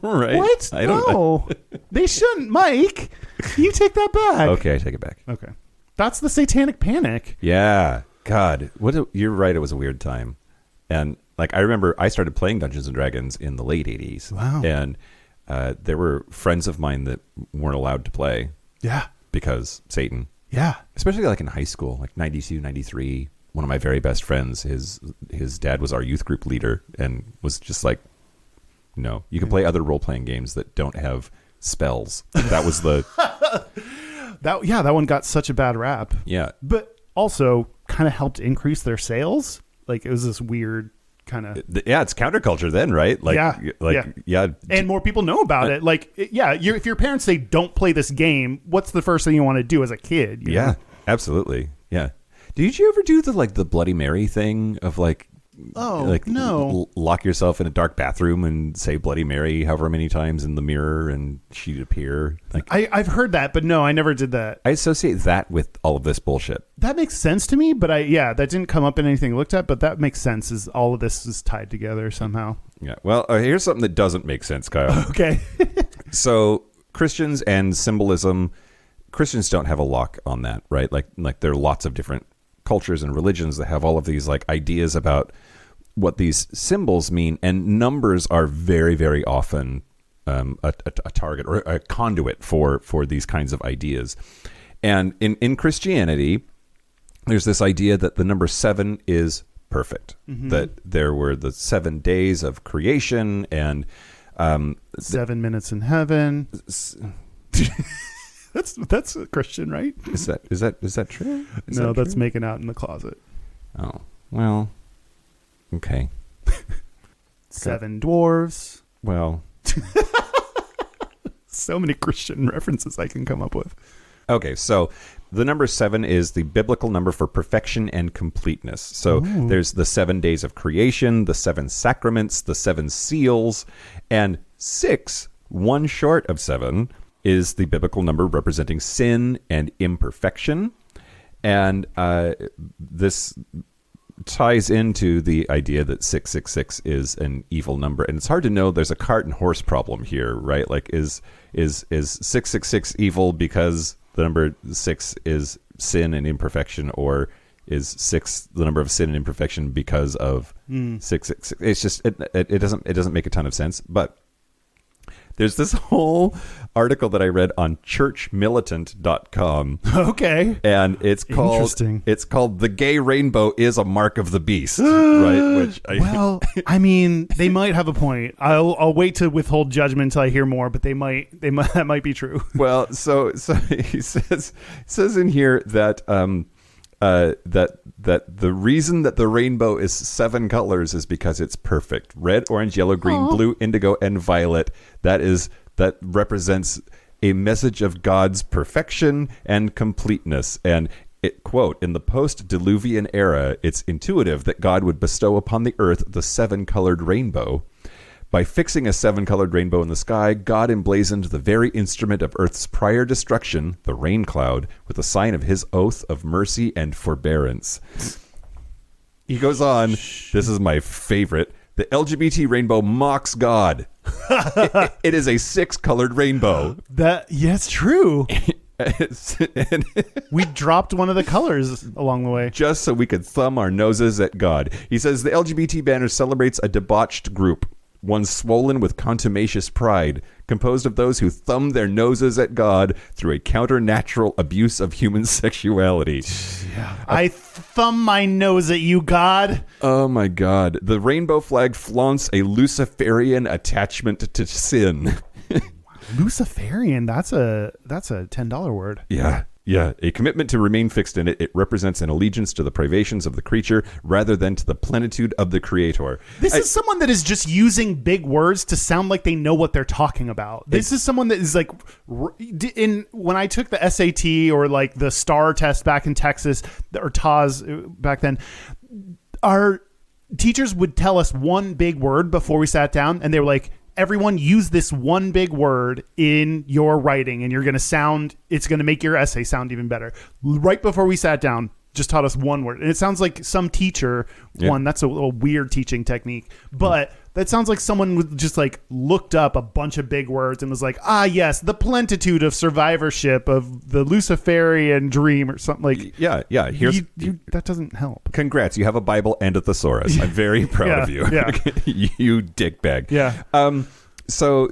Right? What? I don't know. They shouldn't. Mike, you take that back. Okay, I take it back. Okay. That's the Satanic Panic. Yeah. God, you're right. It was a weird time. And like, I remember I started playing Dungeons and Dragons in the late 80s. Wow. And there were friends of mine that weren't allowed to play. Yeah. Because Satan. Yeah. Especially like in high school, like 92, 93. One of my very best friends, his dad was our youth group leader and was just like, no, you can play other role-playing games that don't have spells. That was the... that one got such a bad rap. Yeah. But also kind of helped increase their sales. Like, it was this weird kind of... Yeah, it's counterculture then, right? Like, yeah. And more people know about it. Like, if your parents say, don't play this game, what's the first thing you want to do as a kid? Yeah, absolutely. Yeah. Did you ever do the Bloody Mary thing of like... Oh, like, no. Lock yourself in a dark bathroom and say Bloody Mary however many times in the mirror and she'd appear. Like, I've heard that, but no, I never did that. I associate that with all of this bullshit. That makes sense to me, but that didn't come up in anything I looked at, but that makes sense, is all of this is tied together somehow. Yeah. Well, here's something that doesn't make sense, Kyle. Okay. So Christians and symbolism, Christians don't have a lock on that, right? Like there are lots of different cultures and religions that have all of these like ideas about what these symbols mean, and numbers are very, very often a target or a conduit for these kinds of ideas. And in Christianity, there's this idea that the number 7 is perfect, that there were the 7 days of creation and 7 minutes in heaven. That's a Christian, right? Is that true? No, that's making out in the closet. Oh, well, okay. 7 dwarves. Well, so many Christian references I can come up with. Okay, so the number 7 is the biblical number for perfection and completeness. So there's the 7 days of creation, the 7 sacraments, the 7 seals, and 6, one short of 7, is the biblical number representing sin and imperfection. And this ties into the idea that 666 is an evil number. And it's hard to know. There's a cart and horse problem here, right? Like, is 666 evil because the number 6 is sin and imperfection, or is 6 the number of sin and imperfection because of 666? It's just it doesn't make a ton of sense. But there's this whole article that I read on churchmilitant.com. Okay. And it's called The Gay Rainbow is a Mark of the Beast, right? I mean, they might have a point. I'll wait to withhold judgment until I hear more, but they might that might be true. Well, so he says in here that that the reason that the rainbow is 7 colors is because it's perfect. Red, orange, yellow, green, blue, indigo, and violet. That represents a message of God's perfection and completeness. And it, quote, in the post-Diluvian era, it's intuitive that God would bestow upon the earth the 7-colored rainbow. By fixing a 7-colored rainbow in the sky, God emblazoned the very instrument of Earth's prior destruction, the rain cloud, with a sign of his oath of mercy and forbearance. He goes on, this is my favorite, the LGBT rainbow mocks God. It is a 6-colored rainbow. Yes, true. We dropped one of the colors along the way. Just so we could thumb our noses at God. He says the LGBT banner celebrates a debauched group, one swollen with contumacious pride, composed of those who thumb their noses at God through a counter-natural abuse of human sexuality. Yeah. I thumb my nose at you, God. Oh my God. The rainbow flag flaunts a Luciferian attachment to sin. Luciferian, that's a $10 word. Yeah, a commitment to remain fixed in it. It represents an allegiance to the privations of the creature rather than to the plenitude of the creator. This is someone that is just using big words to sound like they know what they're talking about. This is someone that is like, when I took the SAT or like the STAR test back in Texas, or TAS back then, our teachers would tell us one big word before we sat down, and they were like, everyone use this one big word in your writing and it's going to make your essay sound even better. Right before we sat down, just taught us one word. And it sounds like some teacher, that's a weird teaching technique, but that sounds like someone just like looked up a bunch of big words and was like, yes, the plenitude of survivorship of the Luciferian dream or something like. Yeah. That doesn't help. Congrats. You have a Bible and a thesaurus. I'm very proud of you. Yeah. You dickbag. Yeah. So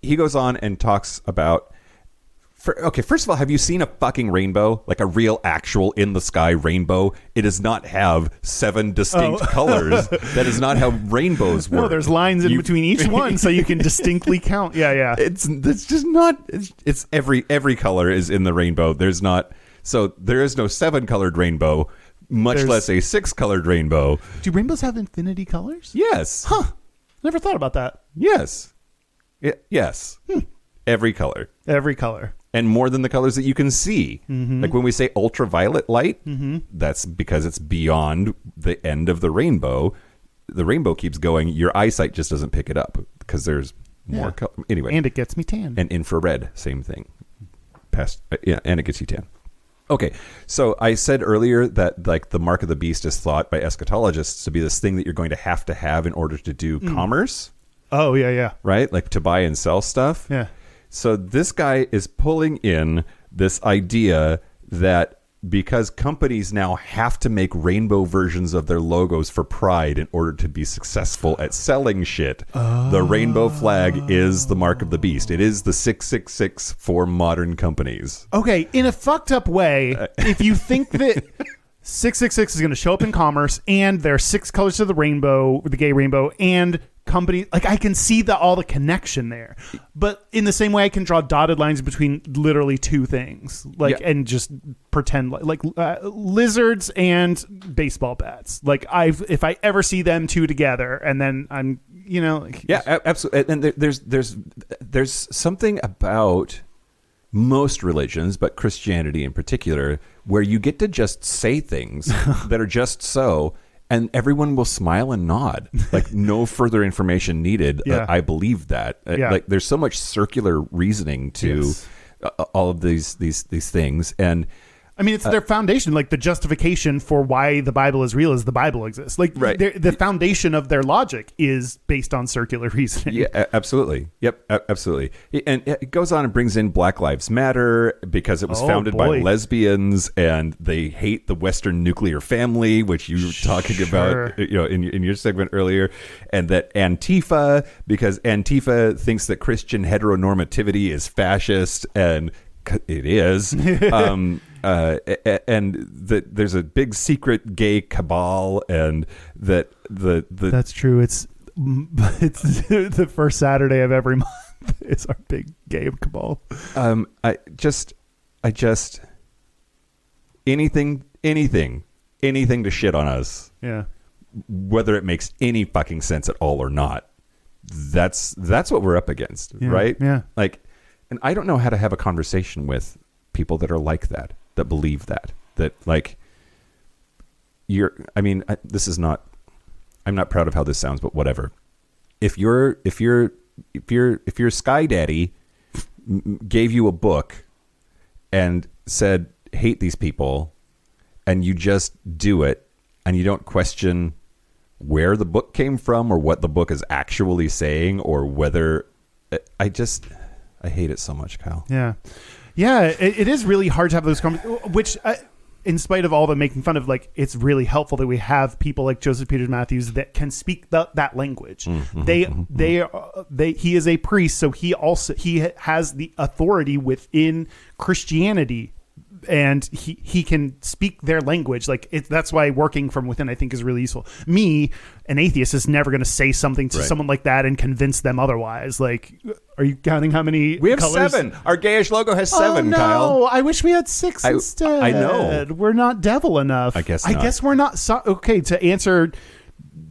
he goes on and talks about, first of all, have you seen a fucking rainbow? Like a real, actual, in-the-sky rainbow? It does not have 7 distinct colors. That is not how rainbows work. No, there's lines in between each one so you can distinctly count. Yeah. It's just not... It's every color is in the rainbow. There's not... So there is no 7-colored rainbow, much less a 6-colored rainbow. Do rainbows have infinity colors? Yes. Huh. Never thought about that. Yes. Yes. Every color. Every color. And more than the colors that you can see. Mm-hmm. Like when we say ultraviolet light, that's because it's beyond the end of the rainbow. The rainbow keeps going. Your eyesight just doesn't pick it up because there's more color. Anyway. And it gets me tan. And infrared, same thing. And it gets you tan. Okay, so I said earlier that like the mark of the beast is thought by eschatologists to be this thing that you're going to have in order to do commerce. Oh, yeah. Right? Like to buy and sell stuff. Yeah. So this guy is pulling in this idea that because companies now have to make rainbow versions of their logos for Pride in order to be successful at selling shit, the rainbow flag is the mark of the beast. It is the 666 for modern companies. Okay, in a fucked up way, if you think that 666 is going to show up in commerce and there are 6 colors of the rainbow, the gay rainbow, and company, like I can see all the connection there, but in the same way I can draw dotted lines between literally 2 things, and just pretend like lizards and baseball bats. Like if I ever see them 2 together, and then I'm absolutely. And there's something about most religions, but Christianity in particular, where you get to just say things that are just so, and everyone will smile and nod. Like, no further information needed. Yeah. I believe that. Yeah. Like, there's so much circular reasoning to all of these things. And I mean, it's their foundation. Like, the justification for why the Bible is real is the Bible exists. Like, Right. the foundation of their logic is based on circular reasoning. yeah, absolutely. Yep, absolutely. And it goes on and brings in Black Lives Matter because it was founded by lesbians, and they hate the Western nuclear family, which you were talking about, in your segment earlier, and that Antifa, because Antifa thinks that Christian heteronormativity is fascist, and it is. And that there's a big secret gay cabal, and that That's true. It's the first Saturday of every month is our big gay cabal. I just anything to shit on us, Yeah. whether it makes any fucking sense at all or not. That's what we're up against, Yeah, right? yeah. Like, and I don't know how to have a conversation with people that are like that believe that like this is not, I'm not proud of how this sounds, but whatever. If your Sky Daddy gave you a book and said, hate these people, and you just do it, and you don't question where the book came from or what the book is actually saying, or whether I hate it so much, Kyle. Yeah. Yeah, it is really hard to have those conversations, which, in spite of all the making fun of, like, it's really helpful that we have people like Joseph Peter Matthews that can speak that language. He is a priest, so he has the authority within Christianity, and he can speak their language. Like, that's why working from within, I think, is really useful. Me, an atheist, is never going to say something to someone like that and convince them otherwise. Like, are you counting how many we have colors? 7. Our Gayish logo has 7, no. Kyle. I wish we had 6 instead. I know. We're not devil enough. I guess we're not. Okay, to answer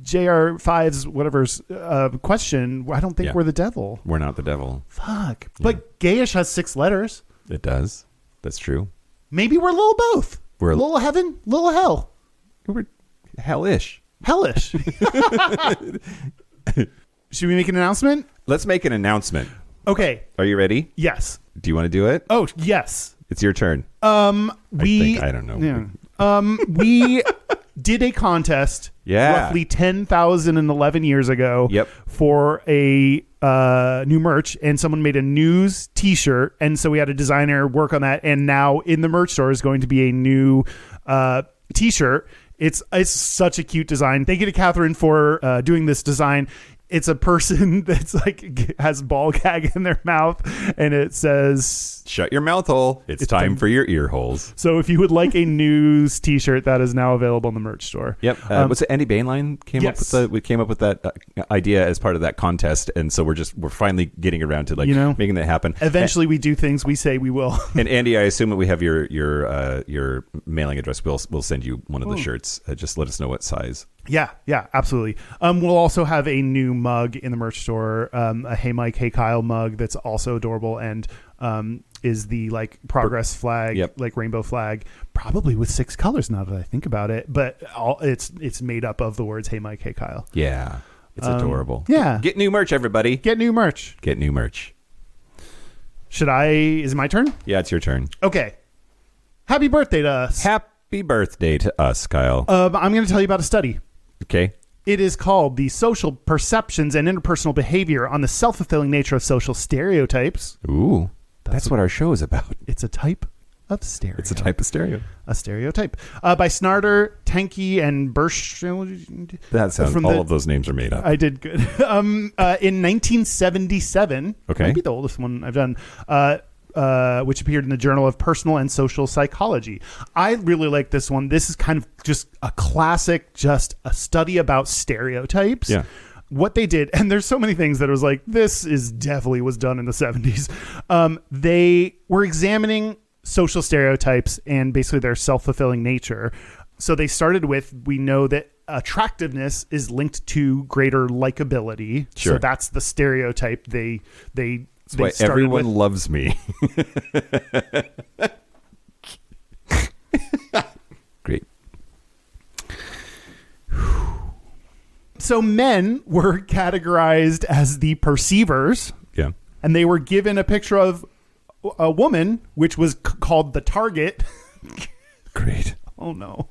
JR5's whatever's question, I don't think we're the devil. We're not the devil. Fuck. But Gayish has 6 letters. It does. That's true. Maybe we're a little both. We're a little heaven, little hell. We're hellish. Hellish. Should we make an announcement? Let's make an announcement. Okay. Are you ready? Yes. Do you want to do it? Oh, yes. It's your turn. I don't know. Yeah. We did a contest roughly 10,011 years ago for a new merch, and someone made a news t-shirt, and so we had a designer work on that, and now in the merch store is going to be a new t-shirt. It's such a cute design. Thank you to Catherine for doing this design. It's a person that's like has ball gag in their mouth, and it says, "Shut your mouth hole. It's time for your ear holes." So if you would like a news t-shirt, that is now available in the merch store. Yep. What's it? Andy Bainline came up with that idea as part of that contest, and so we're finally getting around to making that happen. Eventually, we do things we say we will. And Andy, I assume that we have your mailing address. We'll send you one of the shirts. Just let us know what size. Yeah, absolutely. We'll also have a new mug in the merch store, a Hey Mike, Hey Kyle mug that's also adorable and is the progress flag, like rainbow flag, probably with 6 colors now that I think about it. But it's made up of the words Hey Mike, Hey Kyle. Yeah, it's adorable. Yeah. Get new merch, everybody. Get new merch. Get new merch. Is it my turn? Yeah, it's your turn. Okay. Happy birthday to us. Happy birthday to us, Kyle. I'm going to tell you about a study. Okay. It is called The Social Perceptions and Interpersonal Behavior on the Self-Fulfilling Nature of Social Stereotypes. Ooh, that's what our show is about. It's a type of stereo. It's a type of stereo. A stereotype. By Snarder, Tenke, and Bursch. That sounds, all of those names are made up. I did good. In 1977, okay, might be the oldest one I've done, which appeared in the Journal of Personal and Social Psychology. I really like this one. This is kind of just a classic, just a study about stereotypes. Yeah. What they did, and there's so many things that it was like, this is definitely was done in the 70s. They were examining social stereotypes and basically their self-fulfilling nature. So they started with, we know that attractiveness is linked to greater likability. Sure. So that's the stereotype they That's why everyone loves me. Great. So men were categorized as the perceivers. Yeah. And they were given a picture of a woman, which was called the target. Great. Oh, no.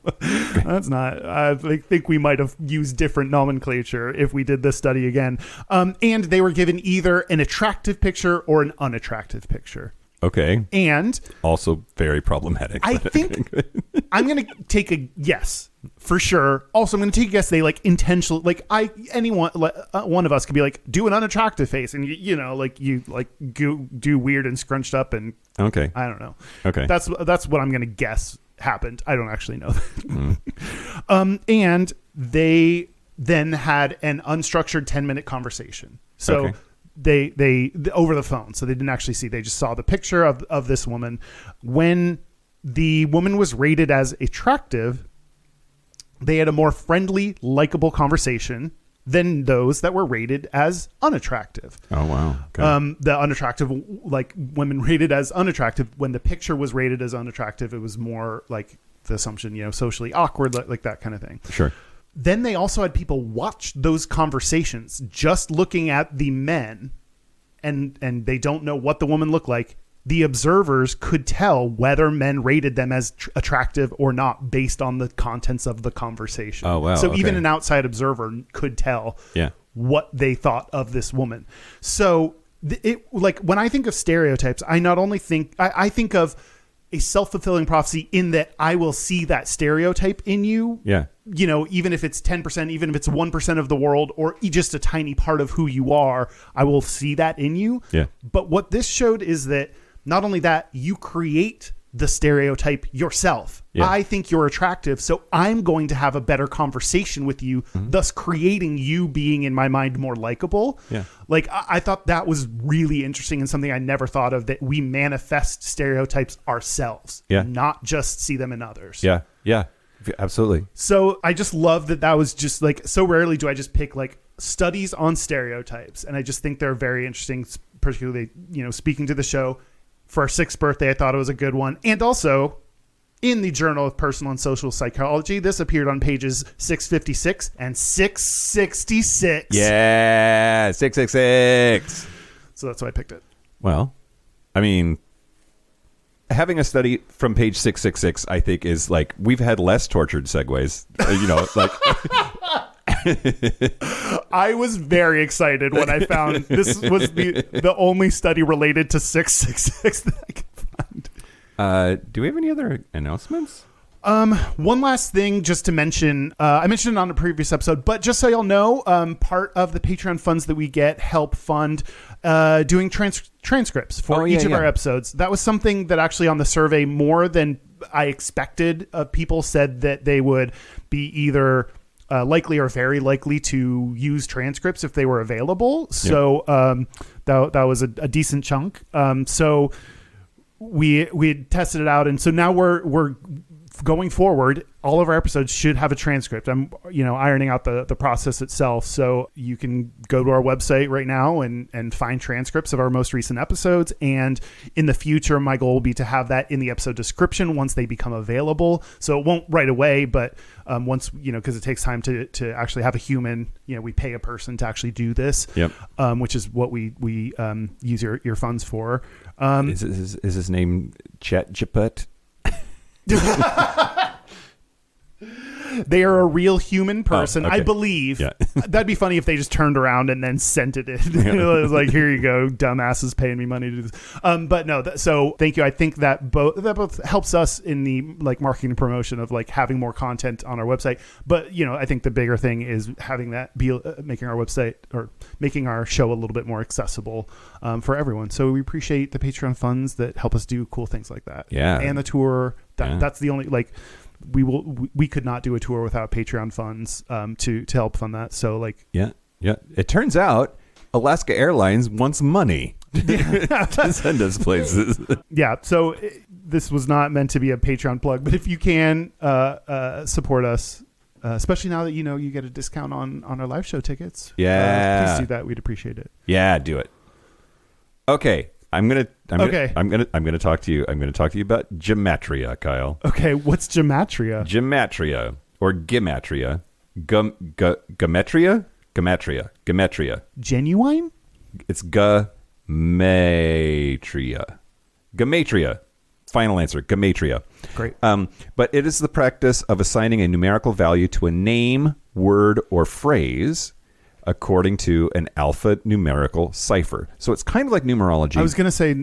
That's not... I think we might have used different nomenclature if we did this study again. And they were given either an attractive picture or an unattractive picture. Okay. And... also very problematic. I think... I'm going to take a yes, for sure. Also, I'm going to take a guess they intentionally... anyone... one of us could be do an unattractive face. And, do weird and scrunched up and... Okay. I don't know. Okay. That's what I'm going to guess happened. I don't actually know that. And they then had an unstructured 10-minute conversation. So they over the phone. So they didn't actually see. They just saw the picture of this woman. When the woman was rated as attractive, they had a more friendly, likable conversation than those that were rated as unattractive. Oh, wow. Okay. The unattractive, women rated as unattractive, when the picture was rated as unattractive, it was more the assumption, socially awkward, like that kind of thing. Sure. Then they also had people watch those conversations just looking at the men, and they don't know what the woman looked like. The observers could tell whether men rated them as attractive or not based on the contents of the conversation. Oh, wow. So even an outside observer could tell what they thought of this woman. So when I think of stereotypes, I not only think, I think of a self-fulfilling prophecy in that I will see that stereotype in you. Yeah. Even if it's 10%, even if it's 1% of the world, or just a tiny part of who you are, I will see that in you. Yeah. But what this showed is that not only that, you create the stereotype yourself. Yeah. I think you're attractive, so I'm going to have a better conversation with you, thus creating you being, in my mind, more likable. Yeah. I thought that was really interesting and something I never thought of, that we manifest stereotypes ourselves, not just see them in others. Yeah, yeah, absolutely. So I just love that was just so rarely do I just pick studies on stereotypes, and I just think they're very interesting, particularly, speaking to the show. For our 6th birthday, I thought it was a good one. And also, in the Journal of Personal and Social Psychology, this appeared on pages 656 and 666. Yeah, 666. So that's why I picked it. Well, I mean, having a study from page 666, I think, is we've had less tortured segues. I was very excited when I found this was the only study related to 666 that I could find. Do we have any other announcements? One last thing just to mention, I mentioned it on a previous episode, but just so y'all know, part of the Patreon funds that we get help fund doing transcripts for each of our episodes. That was something that actually on the survey, more than I expected, people said that they would be either likely or very likely to use transcripts if they were available. So that was a decent chunk. So we had tested it out, and so now we're going forward, all of our episodes should have a transcript. I'm, ironing out the process itself. So you can go to our website right now and find transcripts of our most recent episodes. And in the future, my goal will be to have that in the episode description once they become available. So it won't right away, but once, because it takes time to actually have a human, we pay a person to actually do this, which is what we use your funds for. Is his name Chet Chiput? They are a real human person, I believe. Yeah. That'd be funny if they just turned around and then sent it in. It was here you go, dumbasses paying me money to do this. But no, so thank you. I think that both helps us in the marketing and promotion of having more content on our website. But I think the bigger thing is having that be making our website or making our show a little bit more accessible for everyone. So we appreciate the Patreon funds that help us do cool things like that. Yeah, and the tour. That's the only we could not do a tour without Patreon funds to help fund that. So yeah. It turns out Alaska Airlines wants money to send us places. Yeah. So this was not meant to be a Patreon plug, but if you can support us, especially now that you get a discount on our live show tickets. Please do that. We'd appreciate it. Yeah, do it. Okay. I'm gonna Okay. talk to you. I'm gonna talk to you about gematria, Kyle. Okay, what's gematria? Gematria or gematria. Gematria. Genuine? It's gematria. Gematria. Final answer, gematria. Great. But it is the practice of assigning a numerical value to a name, word, or phrase according to an alphanumerical cipher. So it's kind of like numerology. I was going to say...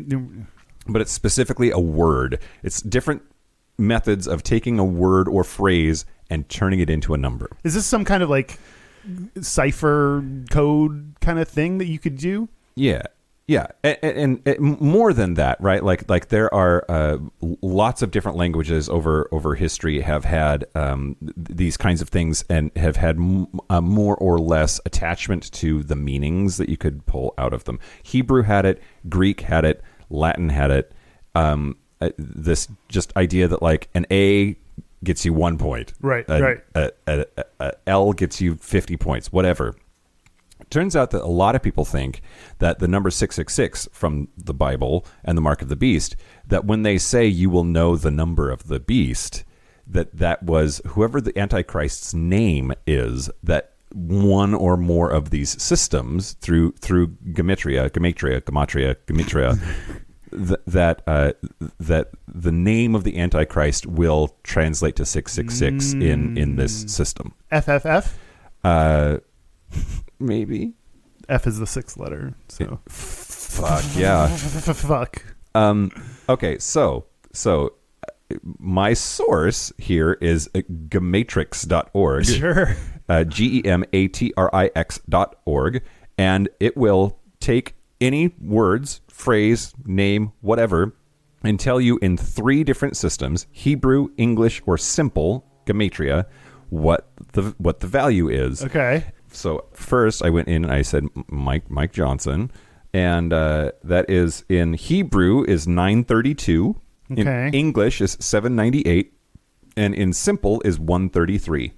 But it's specifically a word. It's different methods of taking a word or phrase and turning it into a number. Is this some kind of like cipher code kind of thing that you could do? Yeah. Yeah, and more than that, right? Like there are lots of different languages over history have had these kinds of things and have had more or less attachment to the meanings that you could pull out of them. Hebrew had it, Greek had it, Latin had it. This just idea that like an A gets you 1 point, right? A L gets you 50 points, whatever. Turns out that a lot of people think that the number 666 from the Bible and the mark of the beast, that when they say you will know the number of the beast, that was whoever the Antichrist's name is, that one or more of these systems through gematria, that the name of the Antichrist will translate to 666 in this system. FFF? Maybe. F is the sixth letter. So fuck yeah. Fuck. Okay, so my source here is gematrix.org. Sure. GEMATRIX.org, and it will take any words, phrase, name, whatever, and tell you in 3 different systems, Hebrew, English, or simple gematria, what the value is. Okay. So first I went in and I said Mike Johnson, and that is in Hebrew is 932, okay. In English is 798, and in simple is 133.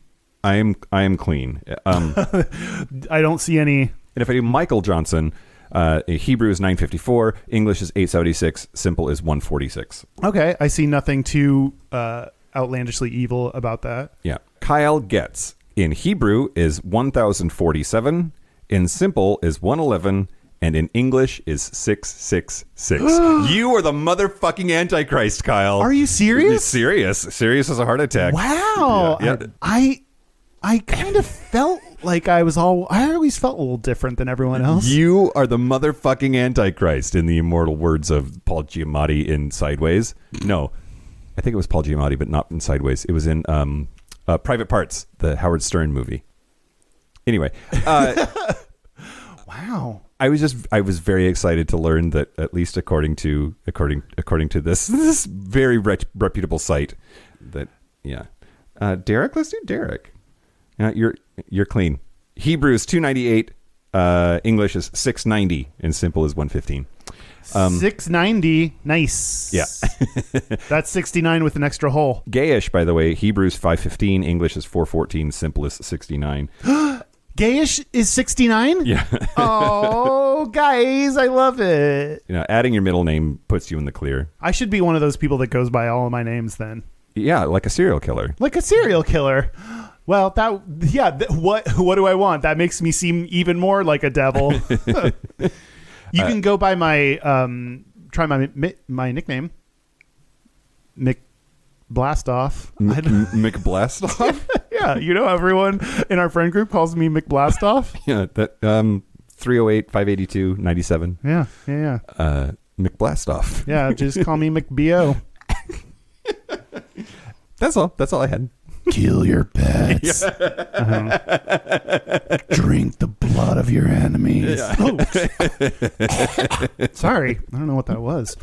I am clean. I don't see any. And if I do Michael Johnson, Hebrew is 954, English is 876, simple is 146. Okay, I see nothing too outlandishly evil about that. Yeah. Kyle Getz. In Hebrew is 1047, in simple is 111, and in English is 666. You are the motherfucking Antichrist, Kyle. Are you serious? Serious as a heart attack. Wow. Yeah. I kind of felt like I always felt a little different than everyone else. You are the motherfucking Antichrist, in the immortal words of Paul Giamatti in Sideways. No, I think it was Paul Giamatti, but not in Sideways. It was in Private Parts, the Howard Stern movie. Anyway, wow. I was very excited to learn that, at least according to this very reputable site, that Derek, let's do Derek. You're clean. Hebrew is 298, English is 690, and simple is 115. 690, nice. Yeah. That's 69 with an extra hole. Gayish, by the way, Hebrew is 515, English is 414, simple is 69. Gayish is 69? Yeah. Oh, guys, I love it. Adding your middle name puts you in the clear. I should be one of those people that goes by all of my names then. Yeah, like a serial killer. Like a serial killer. Well, what do I want? That makes me seem even more like a devil. You can go by my try my nickname, Mick Blastoff. Mick Blastoff? Yeah, everyone in our friend group calls me Mick Blastoff. Yeah, that 308-582-97. Yeah. Mick Blastoff. Yeah, just call me McBO. That's all I had. Kill your pets. Drink the blood of your enemies. Yeah. Oh. Sorry, I don't know what that was.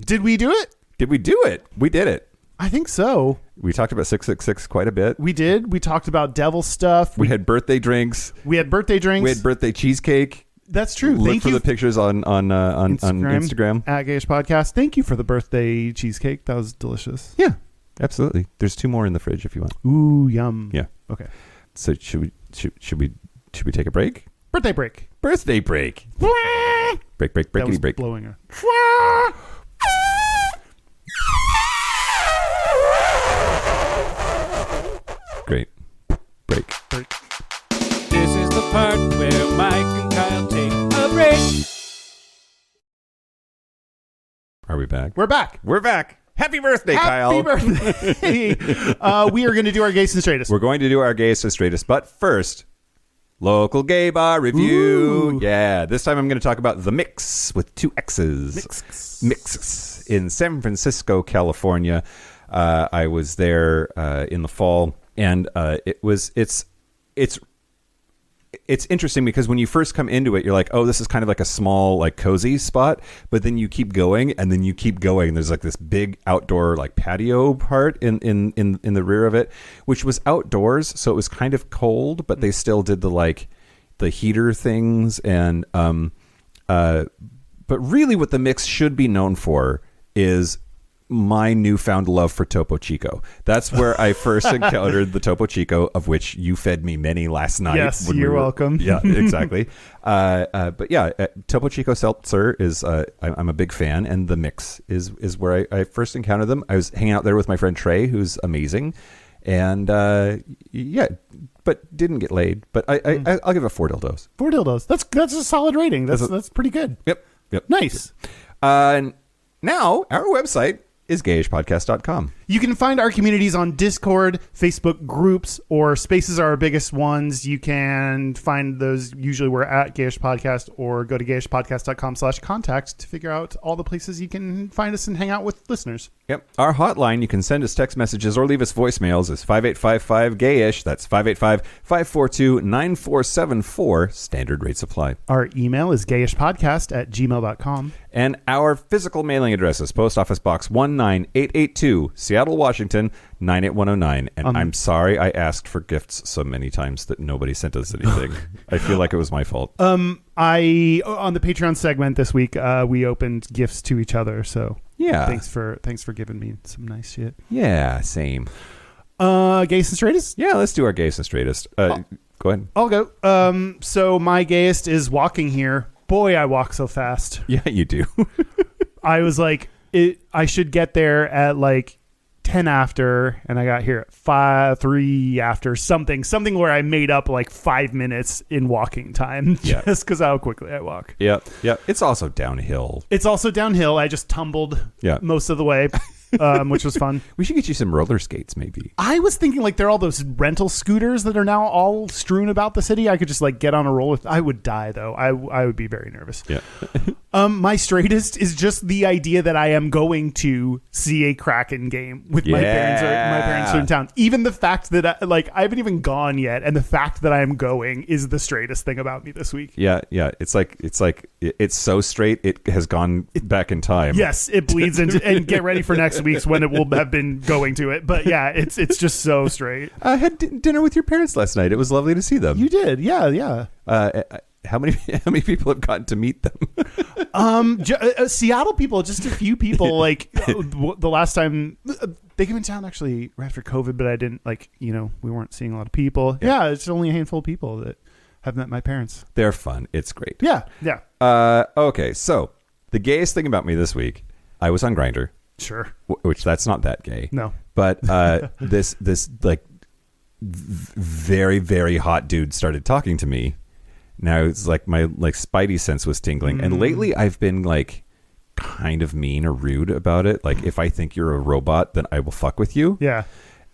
Did we do it? Did we do it? We did it. I think so. We talked about 666 quite a bit. We did. We talked about devil stuff. We had birthday drinks. We had birthday drinks. We had birthday cheesecake. That's true. Look for the pictures on Instagram. At Gayish Podcast. Thank you for the birthday cheesecake. That was delicious. Yeah, absolutely. There's 2 more in the fridge if you want. Ooh, yum. Yeah. Okay. So should we take a break? Birthday break. Birthday break. Break, break, That was breakity break. blowing a... Great. Break. This is the part where Mike and Kyle take a break. Are we back? We're back. We're back. Happy birthday, Kyle. Happy birthday. We are going to do our Gayest and Straightest. We're going to do our Gayest and Straightest, but first, local gay bar review. Ooh. Yeah, this time I'm going to talk about The Mix with 2 X's. Mix in San Francisco, California. I was there in the fall, and it's interesting because when you first come into it, you're like, oh, this is kind of like a small, like cozy spot. But then you keep going, and then you keep going. There's like this big outdoor like patio part in the rear of it, which was outdoors, so it was kind of cold, but they still did the heater things. And but really, what The Mix should be known for is my newfound love for Topo Chico. That's where I first encountered the Topo Chico, of which you fed me many last night. Yes, you're welcome. Yeah, exactly. But yeah, Topo Chico Seltzer is, I'm a big fan, and The Mix is where I first encountered them. I was hanging out there with my friend Trey, who's amazing, and yeah, but didn't get laid. But I'll give it 4 dildos. 4 dildos. That's a solid rating. That's pretty good. Yep. Nice. Now, our website is gayishpodcast.com. You can find our communities on Discord, Facebook groups, or Spaces are our biggest ones. You can find those. Usually we're at Gayish Podcast, or go to gayishpodcast.com/contact to figure out all the places you can find us and hang out with listeners. Yep. Our hotline, you can send us text messages or leave us voicemails, is 5855-GAYISH. That's 585-542-9474. Standard rate supply. Our email is gayishpodcast@gmail.com. And our physical mailing address is Post Office Box 19882, Seattle, Washington, 98109. And I'm sorry I asked for gifts so many times that nobody sent us anything. I feel like it was my fault. On the Patreon segment this week, we opened gifts to each other. So yeah, thanks for giving me some nice shit. Yeah, same. Gayest and Straightest? Yeah, let's do our Gayest and Straightest. Go ahead. I'll go. So my gayest is walking here. Boy, I walk so fast. Yeah, you do. I was like, I should get there at like 10 after, and I got here at 3 after, something where I made up like 5 minutes in walking time just because how quickly I walk. Yeah. It's also downhill. I just tumbled most of the way. Which was fun. We should get you some roller skates, maybe. I was thinking like there are all those rental scooters that are now all strewn about the city. I could just like get on a roller. I would die though. I would be very nervous. Yeah. My straightest is just the idea that I am going to see a Kraken game with my parents. My parents are in town. Even the fact that I haven't even gone yet, and the fact that I am going is the straightest thing about me this week. Yeah. It's so straight it has gone back in time. Yes, it bleeds into, and get ready for next week's when it will have been going to it. But yeah, it's just so straight. I had dinner with your parents last night. It was lovely to see them. You did, yeah. How many people have gotten to meet them? Seattle people, just a few people. Like the last time they came in town, actually right after COVID, but I didn't we weren't seeing a lot of people. Yeah, it's only a handful of people that have met my parents. They're fun. It's great. Yeah. Okay, so the gayest thing about me this week, I was on Grindr. Sure. Which that's not that gay. No. But this like very, very hot dude started talking to me. Now it's like my spidey sense was tingling. And lately I've been like kind of mean or rude about it. Like if I think you're a robot, then I will fuck with you. Yeah.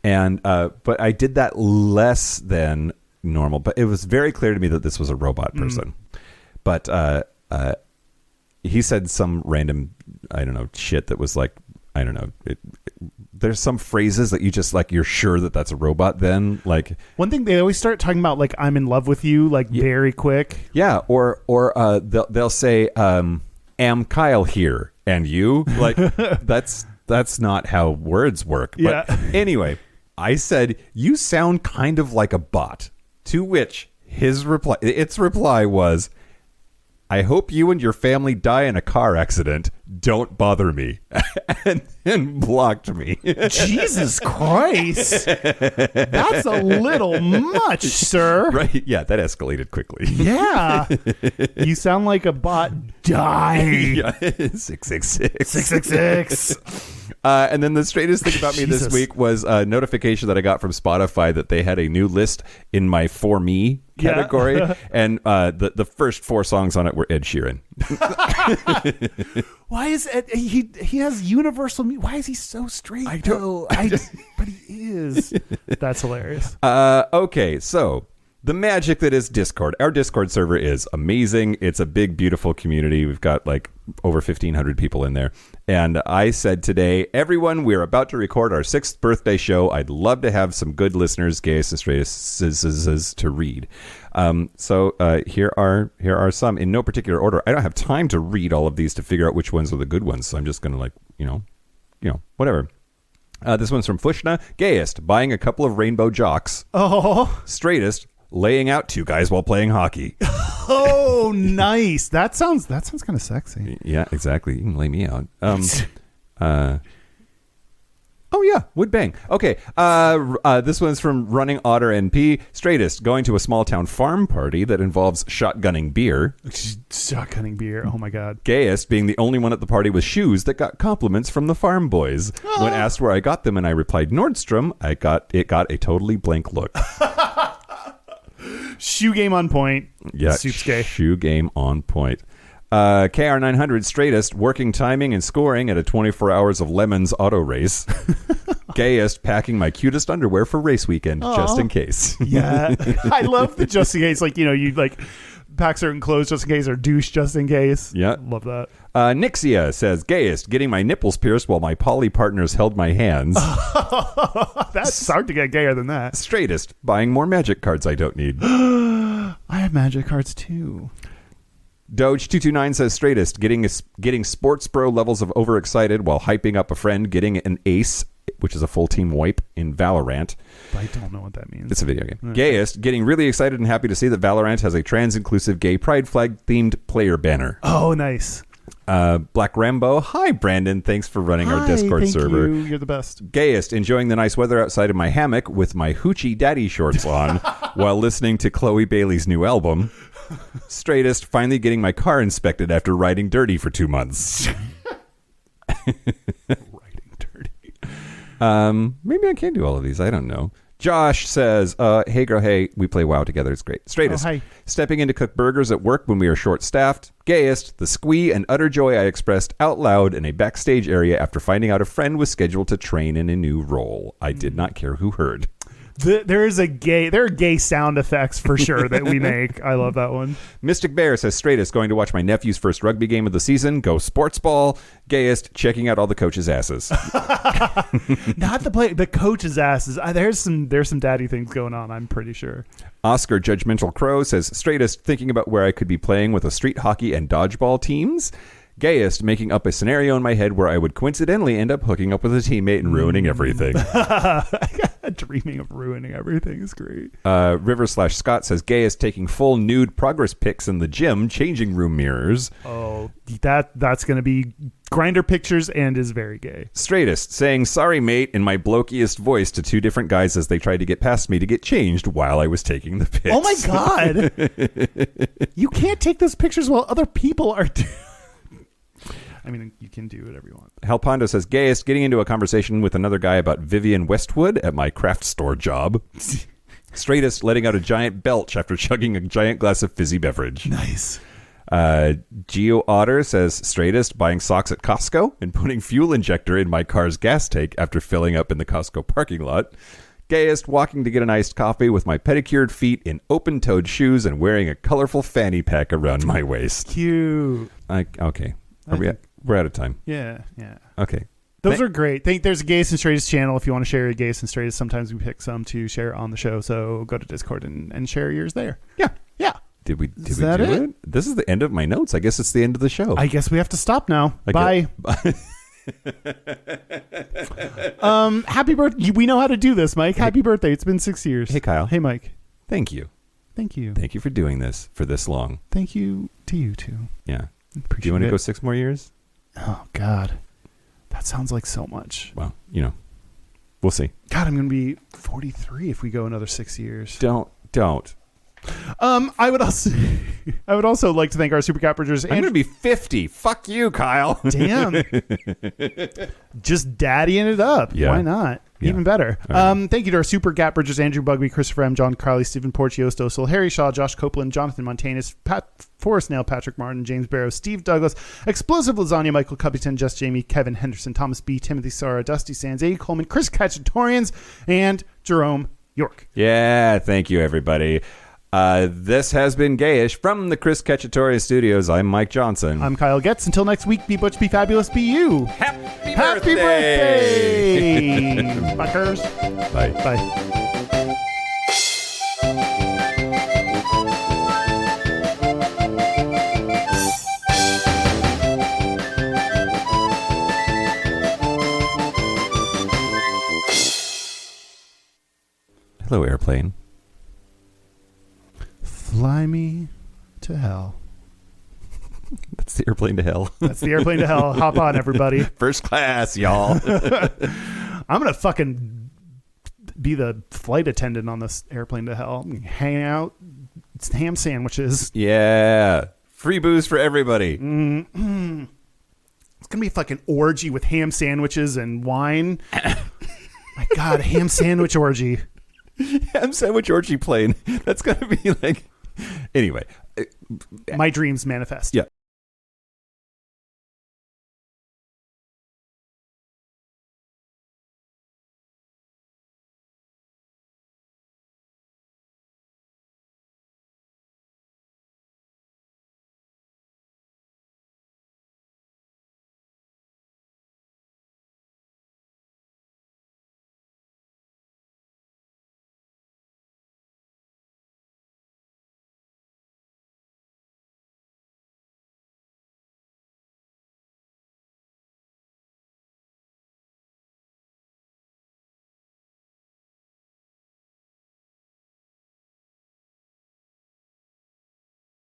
And but I did that less than normal. But it was very clear to me that this was a robot person. But he said some random, I don't know, shit that was like, I don't know. There's some phrases that you just like, you're sure that that's a robot then. Like one thing they always start talking about, like, I'm in love with you, like very quick. Yeah. Or they'll say, am Kyle here and you? Like that's not how words work. But anyway, I said, you sound kind of like a bot, to which its reply was, I hope you and your family die in a car accident. Don't bother me. And then blocked me. Jesus Christ. That's a little much, sir. Right? Yeah, that escalated quickly. Yeah. You sound like a bot. Die. Yeah. 666. 666. And then the straightest thing about me this Jesus. week was a notification that I got from Spotify that they had a new list in my For Me category. And the first 4 songs on it were Ed Sheeran. Why is Ed, he has universal why is he so straight? I don't but he is. That's hilarious. Okay, so the magic that is Discord. Our Discord server is amazing. It's a big, beautiful community. We've got like over 1,500 people in there. And I said today, everyone, we're about to record our 6th birthday show. I'd love to have some good listeners, Gayest and Straightest, to read. So here are some in no particular order. I don't have time to read all of these to figure out which ones are the good ones. So I'm just going to whatever. This one's from Fushna. Gayest, buying a couple of rainbow jocks. Oh. Straightest, laying out 2 guys while playing hockey. Oh, nice. That sounds kind of sexy. Yeah, exactly. You can lay me out. Oh yeah, would bang. Okay. This one's from Running Otter NP. Straightest, going to a small town farm party that involves shotgunning beer. Shotgunning beer. Oh my God. Gayest, being the only one at the party with shoes that got compliments from the farm boys. When asked where I got them and I replied Nordstrom, it got a totally blank look. Shoe game on point. Yeah, Soup's gay. Shoe game on point. KR900 Straightest, working timing and scoring at a 24 hours of lemons auto race. Gayest, packing my cutest underwear for race weekend, just in case. Yeah. I love the just in case, like, you like pack certain clothes just in case or douche just in case. Yeah. Love that. Nixia says, Gayest, getting my nipples pierced while my poly partners held my hands. That's hard to get gayer than that. Straightest, buying more magic cards I don't need. I have magic cards too. Doge229 says, Straightest, getting sports bro levels of overexcited while hyping up a friend, getting an ace, which is a full team wipe in Valorant. I don't know what that means. It's a video game. Gayest, getting really excited and happy to see that Valorant has a trans-inclusive gay pride flag themed player banner. Oh, nice. Black Rambo, hi Brandon, thanks for running our Discord server. You're the best. Gayest, enjoying the nice weather outside of my hammock with my hoochie daddy shorts on while listening to Chloe Bailey's new album. Straightest, finally getting my car inspected after riding dirty for 2 months. Writing dirty. Maybe I can do all of these. I don't know. Josh says, hey girl, hey, we play WoW together. It's great. Straightest, hi. stepping in to cook burgers at work when we are short-staffed. Gayest, the squee and utter joy I expressed out loud in a backstage area after finding out a friend was scheduled to train in a new role. I did not care who heard. There are gay sound effects for sure that we make. I love that one. Mystic Bear says, Straightest, going to watch my nephew's first rugby game of the season. Go sports ball. Gayest, checking out all the coaches' asses. Not the coaches' asses. There's some daddy things going on, I'm pretty sure. Oscar Judgmental Crow says, Straightest, thinking about where I could be playing with a street hockey and dodgeball teams. Gayest, making up a scenario in my head where I would coincidentally end up hooking up with a teammate and ruining everything. Dreaming of ruining everything is great. River/Scott says, Gayest, taking full nude progress pics in the gym, changing room mirrors. Oh, that's going to be Grinder pictures and is very gay. Straightest, saying, sorry mate, in my blokiest voice to 2 different guys as they tried to get past me to get changed while I was taking the pics. Oh my God. You can't take those pictures while other people are doing. I mean, you can do whatever you want. Halpondo says, Gayest, getting into a conversation with another guy about Vivian Westwood at my craft store job. Straightest, letting out a giant belch after chugging a giant glass of fizzy beverage. Nice. Geo Otter says, Straightest, buying socks at Costco and putting fuel injector in my car's gas tank after filling up in the Costco parking lot. Gayest, walking to get an iced coffee with my pedicured feet in open-toed shoes and wearing a colorful fanny pack around my waist. Cute. Okay. We're out of time. Yeah. Okay. Those are great. There's a Gayest and Straightest channel if you want to share your Gayest and Straightest. Sometimes we pick some to share on the show, so go to Discord and share yours there. Yeah. Did we do it? This is the end of my notes. I guess it's the end of the show. I guess we have to stop now. Bye. Happy birthday. We know how to do this, Mike. Happy birthday. It's been 6 years. Hey, Kyle. Hey, Mike. Thank you. Thank you. Thank you for doing this for this long. Thank you to you too. Yeah. Appreciate Do you want to it. go 6 more years? Oh God, that sounds like so much. Well, we'll see. God, I'm going to be 43 if we go another 6 years. Don't. I would also like to thank our super cappers. I'm going to be 50. Fuck you, Kyle. Damn. Just daddying it up. Yeah. Why not? Yeah. Even better. Right. Thank you to our super gap bridgers: Andrew Bugby, Christopher M., John Carley, Stephen Porcio, Stossel, Harry Shaw, Josh Copeland, Jonathan Montanus, Pat Forrest Nail, Patrick Martin, James Barrow, Steve Douglas, Explosive Lasagna, Michael Cuppington, Just Jamie, Kevin Henderson, Thomas B., Timothy Sara, Dusty Sands, A. Coleman, Chris Cacciatorians, and Jerome York. Yeah, thank you, everybody. This has been Gayish from the Chris Cacciatore Studios. I'm Mike Johnson. I'm Kyle Getz. Until next week, be butch, be fabulous, be you. Happy birthday! Fuckers. Bye. Bye. Hello, airplane. Fly me to hell. That's the airplane to hell. That's the airplane to hell. Hop on, everybody. First class, y'all. I'm going to fucking be the flight attendant on this airplane to hell. Hang out. It's ham sandwiches. Yeah. Free booze for everybody. It's going to be a fucking orgy with ham sandwiches and wine. My God, ham sandwich orgy. Ham sandwich orgy plane. That's going to be like... Anyway. My dreams manifest. Yeah.